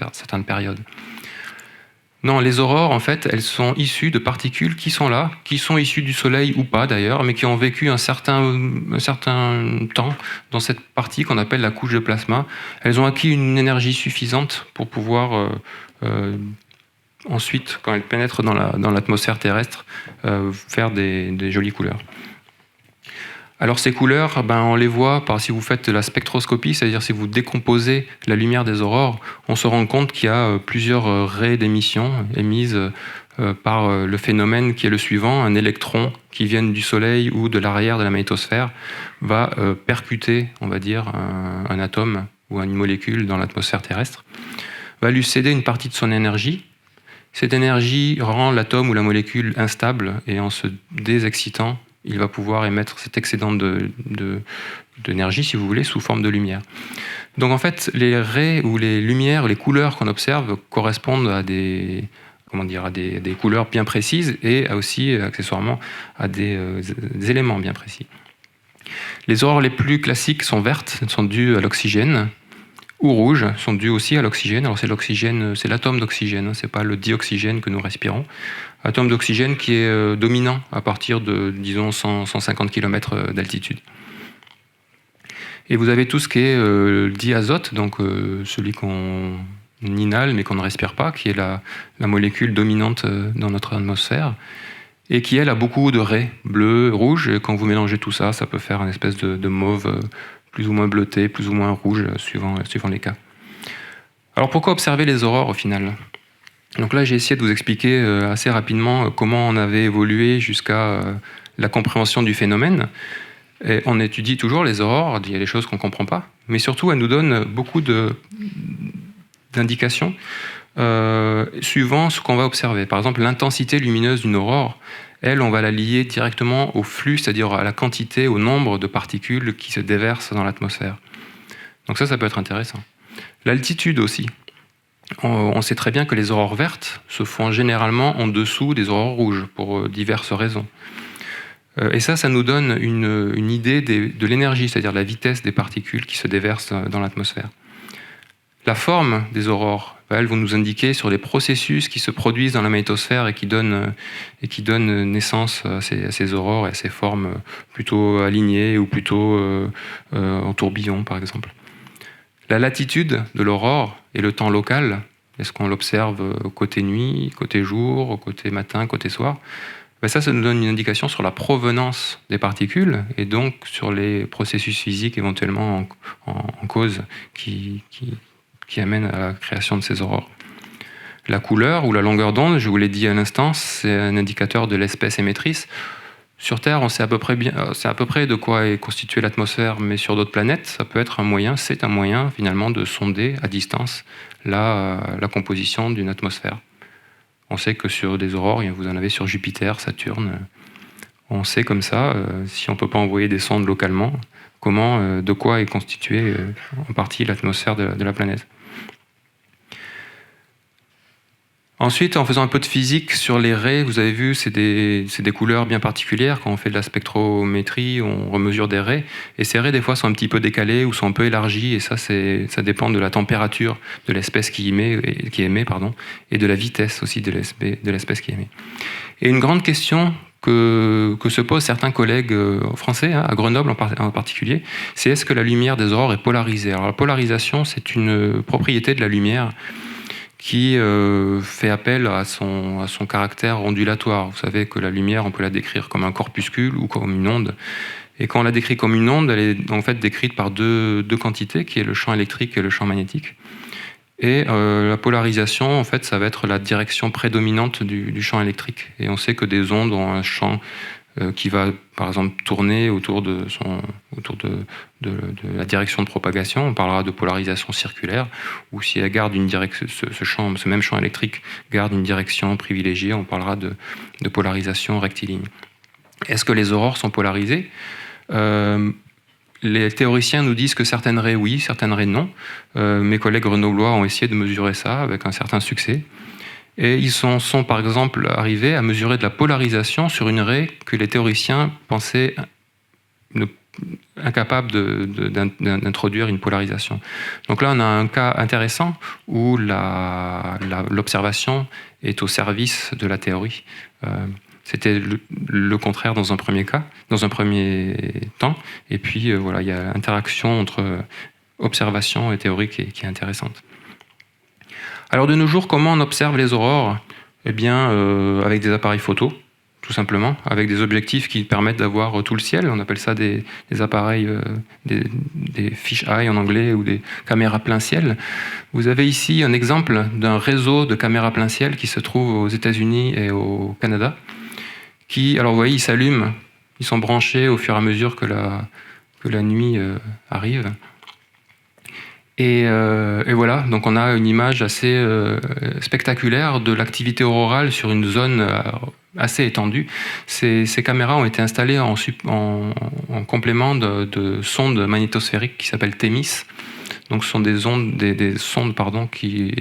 [SPEAKER 2] périodes. Non, les aurores, en fait, elles sont issues de particules qui sont là, qui sont issues du Soleil ou pas d'ailleurs, mais qui ont vécu un certain temps dans cette partie qu'on appelle la couche de plasma. Elles ont acquis une énergie suffisante pour pouvoir ensuite, quand elles pénètrent dans l'atmosphère terrestre, faire des jolies couleurs. Alors ces couleurs, on les voit si vous faites de la spectroscopie, c'est-à-dire si vous décomposez la lumière des aurores, on se rend compte qu'il y a plusieurs raies d'émission émises par le phénomène qui est le suivant. Un électron qui vient du Soleil ou de l'arrière de la magnétosphère va percuter, on va dire, un atome ou une molécule dans l'atmosphère terrestre, va lui céder une partie de son énergie. Cette énergie rend l'atome ou la molécule instable et en se désexcitant, il va pouvoir émettre cet excédent d'énergie, si vous voulez, sous forme de lumière. Donc en fait, les raies ou les lumières, les couleurs qu'on observe correspondent à des couleurs bien précises et aussi, accessoirement, à des éléments bien précis. Les aurores les plus classiques sont vertes, elles sont dues à l'oxygène, ou rouges, sont dues aussi à l'oxygène. Alors c'est l'oxygène, c'est l'atome d'oxygène, c'est pas le dioxygène que nous respirons. Atome d'oxygène qui est dominant à partir de, disons, 150 km d'altitude. Et vous avez tout ce qui est le diazote, donc celui qu'on inhale mais qu'on ne respire pas, qui est la molécule dominante dans notre atmosphère, et qui, elle, a beaucoup de raies bleues, rouges, et quand vous mélangez tout ça, ça peut faire une espèce de mauve plus ou moins bleuté, plus ou moins rouge, suivant les cas. Alors pourquoi observer les aurores au final ? Donc là, j'ai essayé de vous expliquer assez rapidement comment on avait évolué jusqu'à la compréhension du phénomène. Et on étudie toujours les aurores, il y a des choses qu'on ne comprend pas, mais surtout, elles nous donnent beaucoup d'indications suivant ce qu'on va observer. Par exemple, l'intensité lumineuse d'une aurore, Elle, on va la lier directement au flux, c'est-à-dire à la quantité, au nombre de particules qui se déversent dans l'atmosphère. Donc ça peut être intéressant. L'altitude aussi. On sait très bien que les aurores vertes se font généralement en dessous des aurores rouges, pour diverses raisons. Et ça nous donne une idée de l'énergie, c'est-à-dire la vitesse des particules qui se déversent dans l'atmosphère. La forme des aurores, elles vont nous indiquer sur les processus qui se produisent dans la magnétosphère et qui donnent naissance à ces aurores et à ces formes plutôt alignées ou plutôt en tourbillon, par exemple. La latitude de l'aurore et le temps local, est-ce qu'on l'observe côté nuit, côté jour, côté matin, côté soir? Ça nous donne une indication sur la provenance des particules et donc sur les processus physiques éventuellement en cause qui amènent à la création de ces aurores. La couleur ou la longueur d'onde, je vous l'ai dit à l'instant, c'est un indicateur de l'espèce émettrice. Sur Terre, on sait à peu près de quoi est constituée l'atmosphère, mais sur d'autres planètes, c'est un moyen finalement de sonder à distance la composition d'une atmosphère. On sait que sur des aurores, vous en avez sur Jupiter, Saturne. On sait comme ça, si on ne peut pas envoyer des sondes localement, de quoi est constituée en partie l'atmosphère de la planète. Ensuite, en faisant un peu de physique sur les raies, vous avez vu, c'est des couleurs bien particulières. Quand on fait de la spectrométrie, on remesure des raies. Et ces raies, des fois, sont un petit peu décalées ou sont un peu élargies. Et ça dépend de la température de l'espèce qui émet, et de la vitesse aussi de l'espèce qui émet. Et une grande question que se posent certains collègues français, à Grenoble en particulier, c'est est-ce que la lumière des aurores est polarisée? Alors la polarisation, c'est une propriété de la lumière qui fait appel à son caractère ondulatoire. Vous savez que la lumière, on peut la décrire comme un corpuscule ou comme une onde. Et quand on la décrit comme une onde, elle est en fait décrite par deux quantités, qui est le champ électrique et le champ magnétique. Et la polarisation, en fait, ça va être la direction prédominante du champ électrique. Et on sait que des ondes ont un champ qui va, par exemple, tourner autour de la direction de propagation. On parlera de polarisation circulaire, ou si elle garde une direction, ce même champ électrique garde une direction privilégiée, on parlera de polarisation rectiligne. Est-ce que les aurores sont polarisées? Les théoriciens nous disent que certaines raies oui, certaines raies non. Mes collègues grenoblois ont essayé de mesurer ça avec un certain succès. Et ils sont par exemple arrivés à mesurer de la polarisation sur une raie que les théoriciens pensaient incapable d'introduire une polarisation. Donc là, on a un cas intéressant où l'observation est au service de la théorie. C'était le contraire dans un premier temps. Et puis, il y a l'interaction entre observation et théorie qui est intéressante. Alors de nos jours, comment on observe les aurores? Eh bien, avec des appareils photo, tout simplement, avec des objectifs qui permettent d'avoir tout le ciel. On appelle ça des appareils, des fish-eye en anglais, ou des caméras plein ciel. Vous avez ici un exemple d'un réseau de caméras plein ciel qui se trouve aux États-Unis et au Canada. Alors vous voyez, ils s'allument, ils sont branchés au fur et à mesure que la nuit arrive. Et voilà, donc on a une image assez spectaculaire de l'activité aurorale sur une zone assez étendue. Ces caméras ont été installées en complément de sondes magnétosphériques qui s'appellent TEMIS. Donc ce sont des sondes qui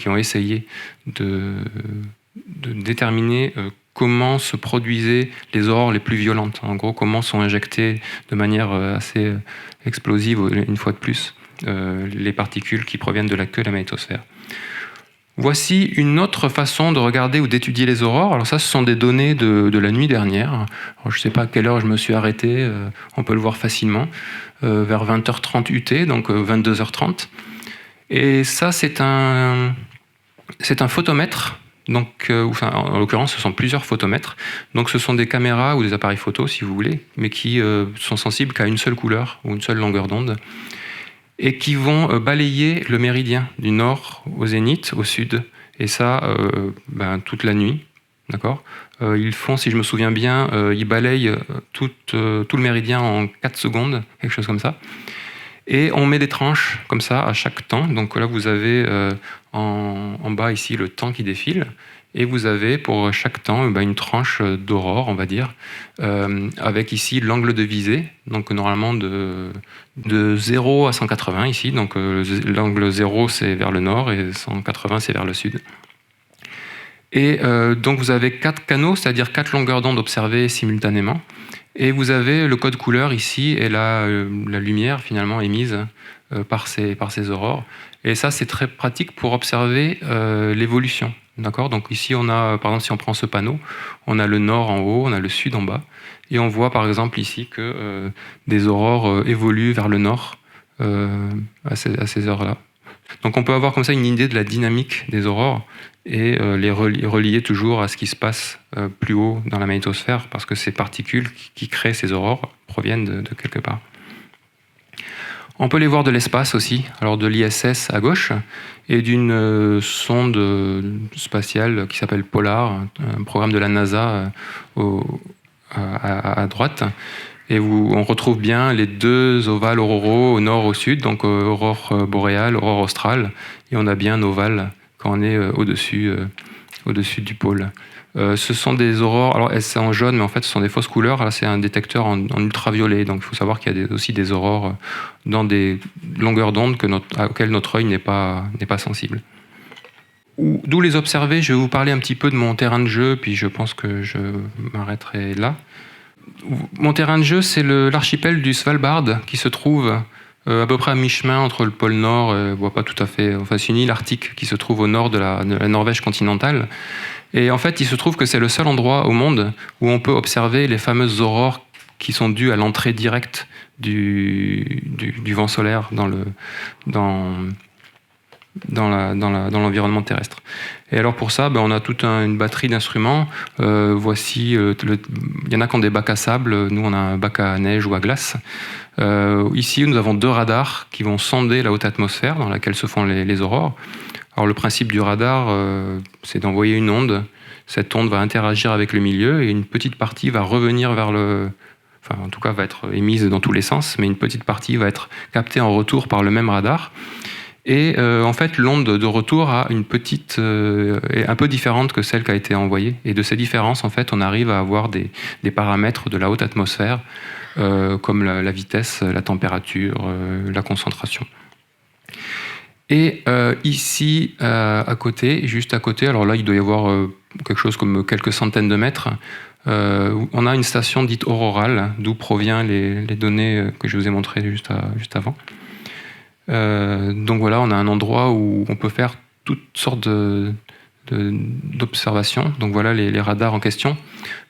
[SPEAKER 2] ont essayé de déterminer comment se produisaient les aurores les plus violentes. En gros, comment sont injectées de manière assez explosive, une fois de plus, les particules qui proviennent de la queue de la magnétosphère. Voici une autre façon de regarder ou d'étudier les aurores. Alors ça, ce sont des données de la nuit dernière. Alors, je ne sais pas à quelle heure je me suis arrêté, on peut le voir facilement, vers 20h30 UT, donc 22h30. Et ça, c'est un photomètre. Donc, en l'occurrence, ce sont plusieurs photomètres. Donc, ce sont des caméras ou des appareils photo, si vous voulez, mais qui sont sensibles qu'à une seule couleur ou une seule longueur d'onde, et qui vont balayer le méridien du nord au zénith, au sud, et ça, toute la nuit, d'accord. Ils font, si je me souviens bien, ils balayent tout le méridien en 4 secondes, quelque chose comme ça. Et on met des tranches comme ça à chaque temps. Donc là, vous avez en bas ici le temps qui défile. Et vous avez pour chaque temps une tranche d'aurore, on va dire, avec ici l'angle de visée, donc normalement de 0 à 180 ici, donc l'angle 0 c'est vers le nord et 180 c'est vers le sud. Et donc vous avez 4 canaux, c'est-à-dire 4 longueurs d'onde observées simultanément. Et vous avez le code couleur ici et la lumière finalement émise par ces aurores. Et ça, c'est très pratique pour observer l'évolution. D'accord ? Donc ici, on a, par exemple, si on prend ce panneau, on a le nord en haut, on a le sud en bas. Et on voit par exemple ici que des aurores évoluent vers le nord à ces heures-là. Donc on peut avoir comme ça une idée de la dynamique des aurores et les relier toujours à ce qui se passe plus haut dans la magnétosphère, parce que ces particules qui créent ces aurores proviennent de quelque part. On peut les voir de l'espace aussi, alors de l'ISS à gauche et d'une sonde spatiale qui s'appelle Polar, un programme de la NASA à droite. Et on retrouve bien les 2 ovales auroraux au nord, au sud, donc aurore boréale, aurore australe, et on a bien un ovale quand on est au-dessus du pôle. Ce sont des aurores, alors elles sont en jaune, mais en fait ce sont des fausses couleurs. Là c'est un détecteur en ultraviolet, donc il faut savoir qu'il y a aussi des aurores dans des longueurs d'onde auxquelles notre œil n'est pas sensible. D'où les observer, je vais vous parler un petit peu de mon terrain de jeu, puis je pense que je m'arrêterai là. Mon terrain de jeu, c'est l'archipel du Svalbard, qui se trouve à peu près à mi-chemin entre le pôle Nord, pas tout à fait, enfin c'est une île arctique qui se trouve au nord de la Norvège continentale. Et en fait, il se trouve que c'est le seul endroit au monde où on peut observer les fameuses aurores qui sont dues à l'entrée directe du vent solaire dans l'environnement terrestre. Et alors pour ça, on a toute une batterie d'instruments. Voici, il y en a qui ont des bacs à sable, nous on a un bac à neige ou à glace. Ici, nous avons 2 radars qui vont sonder la haute atmosphère dans laquelle se font les aurores. Alors le principe du radar, c'est d'envoyer une onde. Cette onde va interagir avec le milieu et une petite partie va revenir en tout cas va être émise dans tous les sens, mais une petite partie va être captée en retour par le même radar. Et en fait, l'onde de retour a une petite est un peu différente que celle qui a été envoyée. Et de ces différences, en fait, on arrive à avoir des paramètres de la haute atmosphère, comme la vitesse, la température, la concentration. Et ici, juste à côté, alors là, il doit y avoir quelque chose comme quelques centaines de mètres, on a une station dite aurorale, d'où proviennent les données que je vous ai montrées juste avant. Donc voilà, on a un endroit où on peut faire toutes sortes d'observations. Donc voilà les radars en question.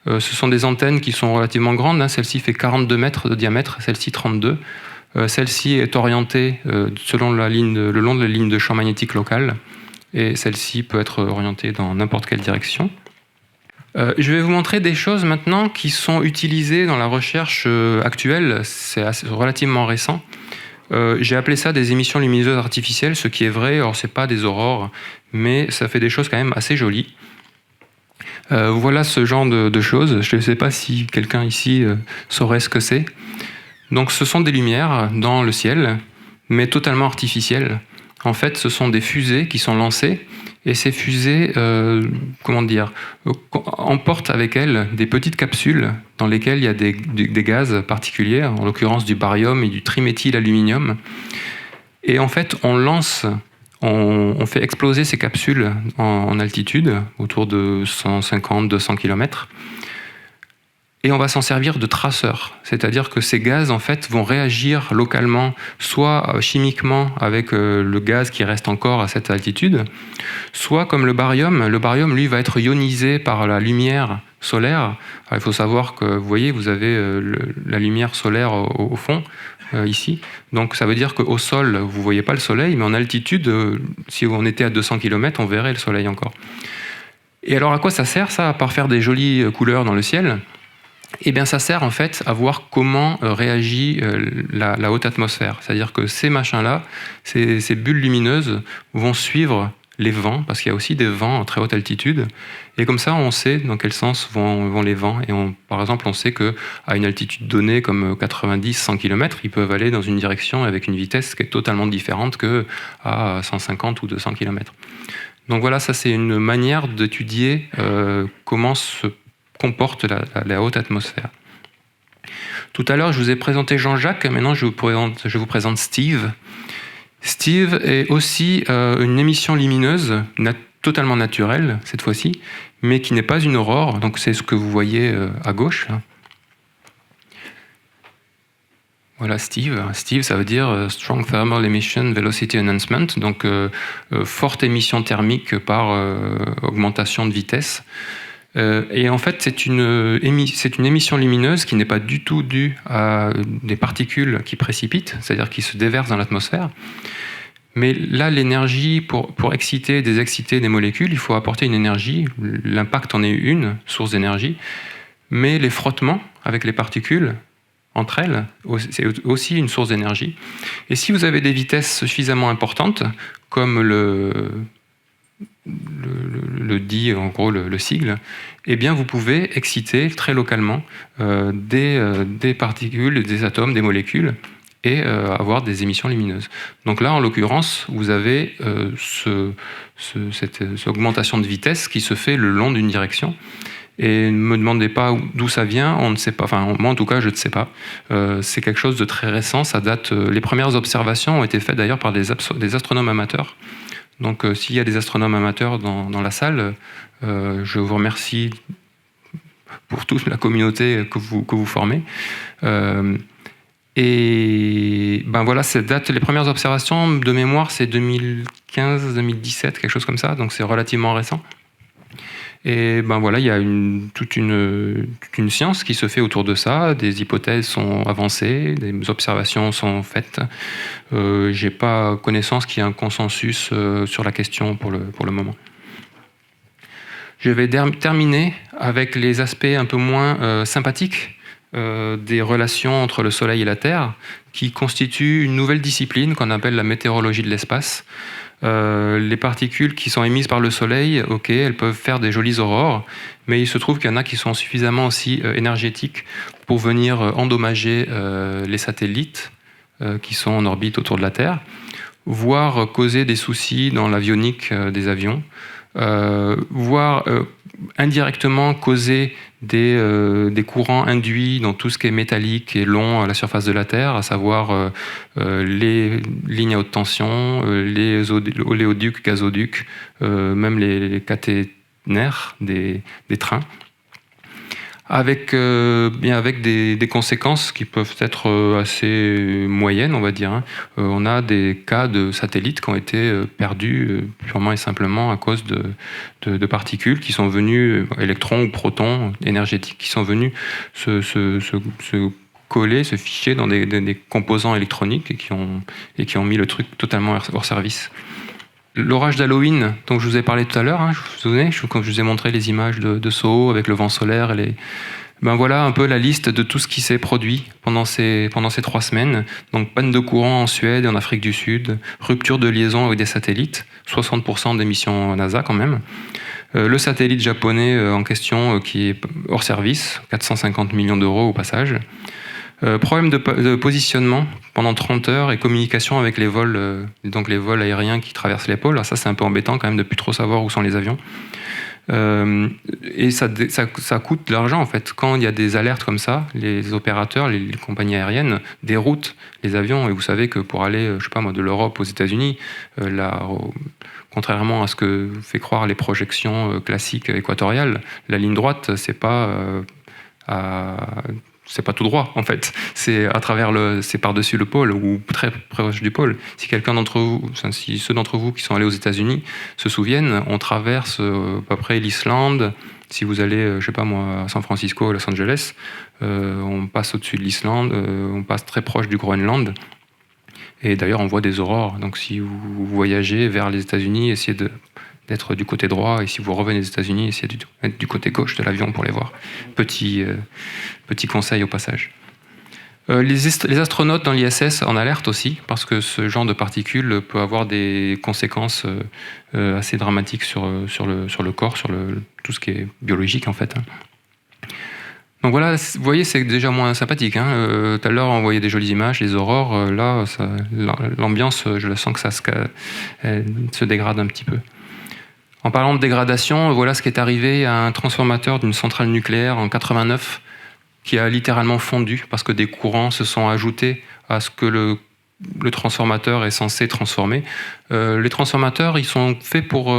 [SPEAKER 2] Ce sont des antennes qui sont relativement grandes, hein. Celle-ci fait 42 mètres de diamètre, celle-ci 32. Celle-ci est orientée selon le long de la ligne de champ magnétique locale, et celle-ci peut être orientée dans n'importe quelle direction. Je vais vous montrer des choses maintenant qui sont utilisées dans la recherche actuelle. C'est relativement récent. J'ai appelé ça des émissions lumineuses artificielles, ce qui est vrai. Alors c'est pas des aurores, mais ça fait des choses quand même assez jolies. Voilà ce genre de choses. Je ne sais pas si quelqu'un ici saurait ce que c'est. Donc ce sont des lumières dans le ciel, mais totalement artificielles. En fait, ce sont des fusées qui sont lancées, et ces fusées, emportent avec elles des petites capsules dans lesquelles il y a des gaz particuliers, en l'occurrence du baryum et du triméthylaluminium. Et en fait, on fait exploser ces capsules en altitude, autour de 150-200 km. Et on va s'en servir de traceurs, c'est-à-dire que ces gaz en fait vont réagir localement, soit chimiquement avec le gaz qui reste encore à cette altitude, soit comme le baryum. Le baryum, lui, va être ionisé par la lumière solaire. Alors, il faut savoir que, vous voyez, vous avez la lumière solaire au fond, ici. Donc ça veut dire qu'au sol, vous ne voyez pas le soleil, mais en altitude, si on était à 200 km, on verrait le soleil encore. Et alors à quoi ça sert, ça, à part faire des jolies couleurs dans le ciel ? Eh bien, ça sert en fait à voir comment réagit la haute atmosphère. C'est-à-dire que ces machins-là, ces bulles lumineuses vont suivre les vents, parce qu'il y a aussi des vents à très haute altitude. Et comme ça, on sait dans quel sens vont les vents. Et par exemple, on sait qu'à une altitude donnée, comme 90-100 km, ils peuvent aller dans une direction avec une vitesse qui est totalement différente qu'à 150 ou 200 km. Donc voilà, ça c'est une manière d'étudier comment se comporte la haute atmosphère. Tout à l'heure, je vous ai présenté Jean-Jacques, maintenant je vous présente Steve. Steve est aussi une émission lumineuse totalement naturelle, cette fois-ci, mais qui n'est pas une aurore, donc c'est ce que vous voyez à gauche. Là. Voilà Steve. Steve, ça veut dire Strong Thermal Emission Velocity Enhancement, donc forte émission thermique par augmentation de vitesse. Et en fait, c'est une émission lumineuse qui n'est pas du tout due à des particules qui précipitent, c'est-à-dire qui se déversent dans l'atmosphère. Mais là, l'énergie, pour exciter, désexciter des molécules, il faut apporter une énergie. L'impact en est une source d'énergie. Mais les frottements avec les particules, entre elles, c'est aussi une source d'énergie. Et si vous avez des vitesses suffisamment importantes, comme le dit en gros le sigle, eh bien vous pouvez exciter très localement des particules, des atomes, des molécules, et avoir des émissions lumineuses. Donc là, en l'occurrence, vous avez cette augmentation de vitesse qui se fait le long d'une direction. Et ne me demandez pas d'où ça vient, on ne sait pas. Enfin, moi en tout cas, je ne sais pas. C'est quelque chose de très récent. Ça date. Les premières observations ont été faites d'ailleurs par des astronomes amateurs. Donc, s'il y a des astronomes amateurs dans la salle, je vous remercie pour toute la communauté que vous formez. Et ben voilà, cette date, les premières observations de mémoire, c'est 2015-2017, quelque chose comme ça. Donc, c'est relativement récent. Et ben voilà, il y a toute une science qui se fait autour de ça. Des hypothèses sont avancées, des observations sont faites. J'ai pas connaissance qu'il y ait un consensus sur la question pour le moment. Je vais terminer avec les aspects un peu moins sympathiques des relations entre le Soleil et la Terre, qui constituent une nouvelle discipline qu'on appelle la météorologie de l'espace. Les particules qui sont émises par le Soleil, ok, elles peuvent faire des jolies aurores, mais il se trouve qu'il y en a qui sont suffisamment aussi énergétiques pour venir endommager les satellites qui sont en orbite autour de la Terre, voire causer des soucis dans l'avionique des avions, voire indirectement causer des courants induits dans tout ce qui est métallique et long à la surface de la Terre, à savoir les lignes à haute tension, les oléoducs, gazoducs, même les caténaires des trains, avec des conséquences qui peuvent être assez moyennes, on va dire. Hein. On a des cas de satellites qui ont été perdus purement et simplement à cause de particules qui sont venues, électrons ou protons énergétiques, qui sont venus se coller, se ficher dans des composants électroniques et qui ont mis le truc totalement hors service. L'orage d'Halloween, dont je vous ai parlé tout à l'heure, hein, vous vous souvenez, quand je vous ai montré les images de Soho avec le vent solaire et ben voilà un peu la liste de tout ce qui s'est produit pendant ces 3 semaines. Donc panne de courant en Suède et en Afrique du Sud, rupture de liaison avec des satellites, 60% d'émissions NASA quand même. Le satellite japonais en question qui est hors service, 450 millions d'euros au passage. Problème de positionnement pendant 30 heures et communication avec les vols aériens qui traversent les pôles. Alors ça, c'est un peu embêtant quand même de plus trop savoir où sont les avions. Et ça coûte de l'argent en fait. Quand il y a des alertes comme ça, les opérateurs, les compagnies aériennes déroutent les avions. Et vous savez que pour aller, je sais pas moi, de l'Europe aux États-Unis, contrairement à ce que fait croire les projections classiques équatoriales, la ligne droite, c'est pas tout droit en fait. C'est c'est par-dessus le pôle ou très proche du pôle. Si ceux d'entre vous qui sont allés aux États-Unis se souviennent, on traverse à peu près l'Islande. Si vous allez, je sais pas moi, à San Francisco, à Los Angeles, on passe au-dessus de l'Islande, on passe très proche du Groenland. Et d'ailleurs, on voit des aurores. Donc, si vous voyagez vers les États-Unis, essayez d'être du côté droit, et si vous revenez des États-Unis, essayez d'être du côté gauche de l'avion pour les voir. Petit conseil au passage. Les astronautes dans l'ISS en alertent aussi, parce que ce genre de particules peut avoir des conséquences assez dramatiques sur le corps, sur tout ce qui est biologique en fait. Donc voilà, vous voyez, c'est déjà moins sympathique. Hein. Tout à l'heure, on voyait des jolies images, les aurores. Là, l'ambiance, je le sens que ça se dégrade un petit peu. En parlant de dégradation, voilà ce qui est arrivé à un transformateur d'une centrale nucléaire en 89 qui a littéralement fondu parce que des courants se sont ajoutés à ce que le transformateur est censé transformer. Les transformateurs, ils sont faits pour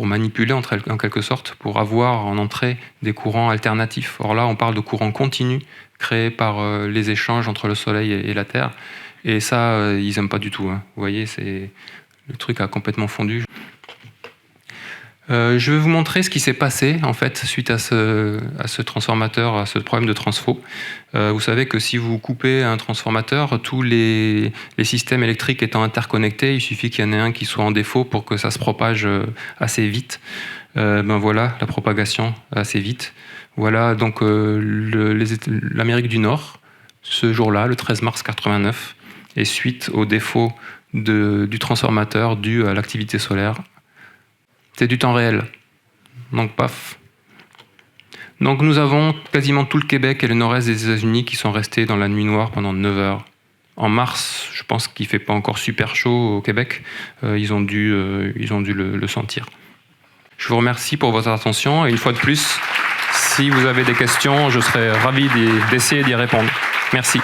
[SPEAKER 2] manipuler en quelque sorte, pour avoir en entrée des courants alternatifs. Or là, on parle de courants continus créés par les échanges entre le Soleil et la Terre. Et ça, ils n'aiment pas du tout. Hein. Vous voyez, le truc a complètement fondu. Je vais vous montrer ce qui s'est passé en fait suite à ce transformateur, à ce problème de transfo. Vous savez que si vous coupez un transformateur, tous les systèmes électriques étant interconnectés, il suffit qu'il y en ait un qui soit en défaut pour que ça se propage assez vite. Voilà la propagation assez vite. Voilà donc l'Amérique du Nord, ce jour-là, le 13 mars 89, et suite au défaut du transformateur dû à l'activité solaire. C'est du temps réel. Donc, paf. Donc, nous avons quasiment tout le Québec et le nord-est des États-Unis qui sont restés dans la nuit noire pendant 9 heures. En mars, je pense qu'il ne fait pas encore super chaud au Québec. Ils ont dû le sentir. Je vous remercie pour votre attention. Et une fois de plus, si vous avez des questions, je serai ravi d'essayer d'y répondre. Merci.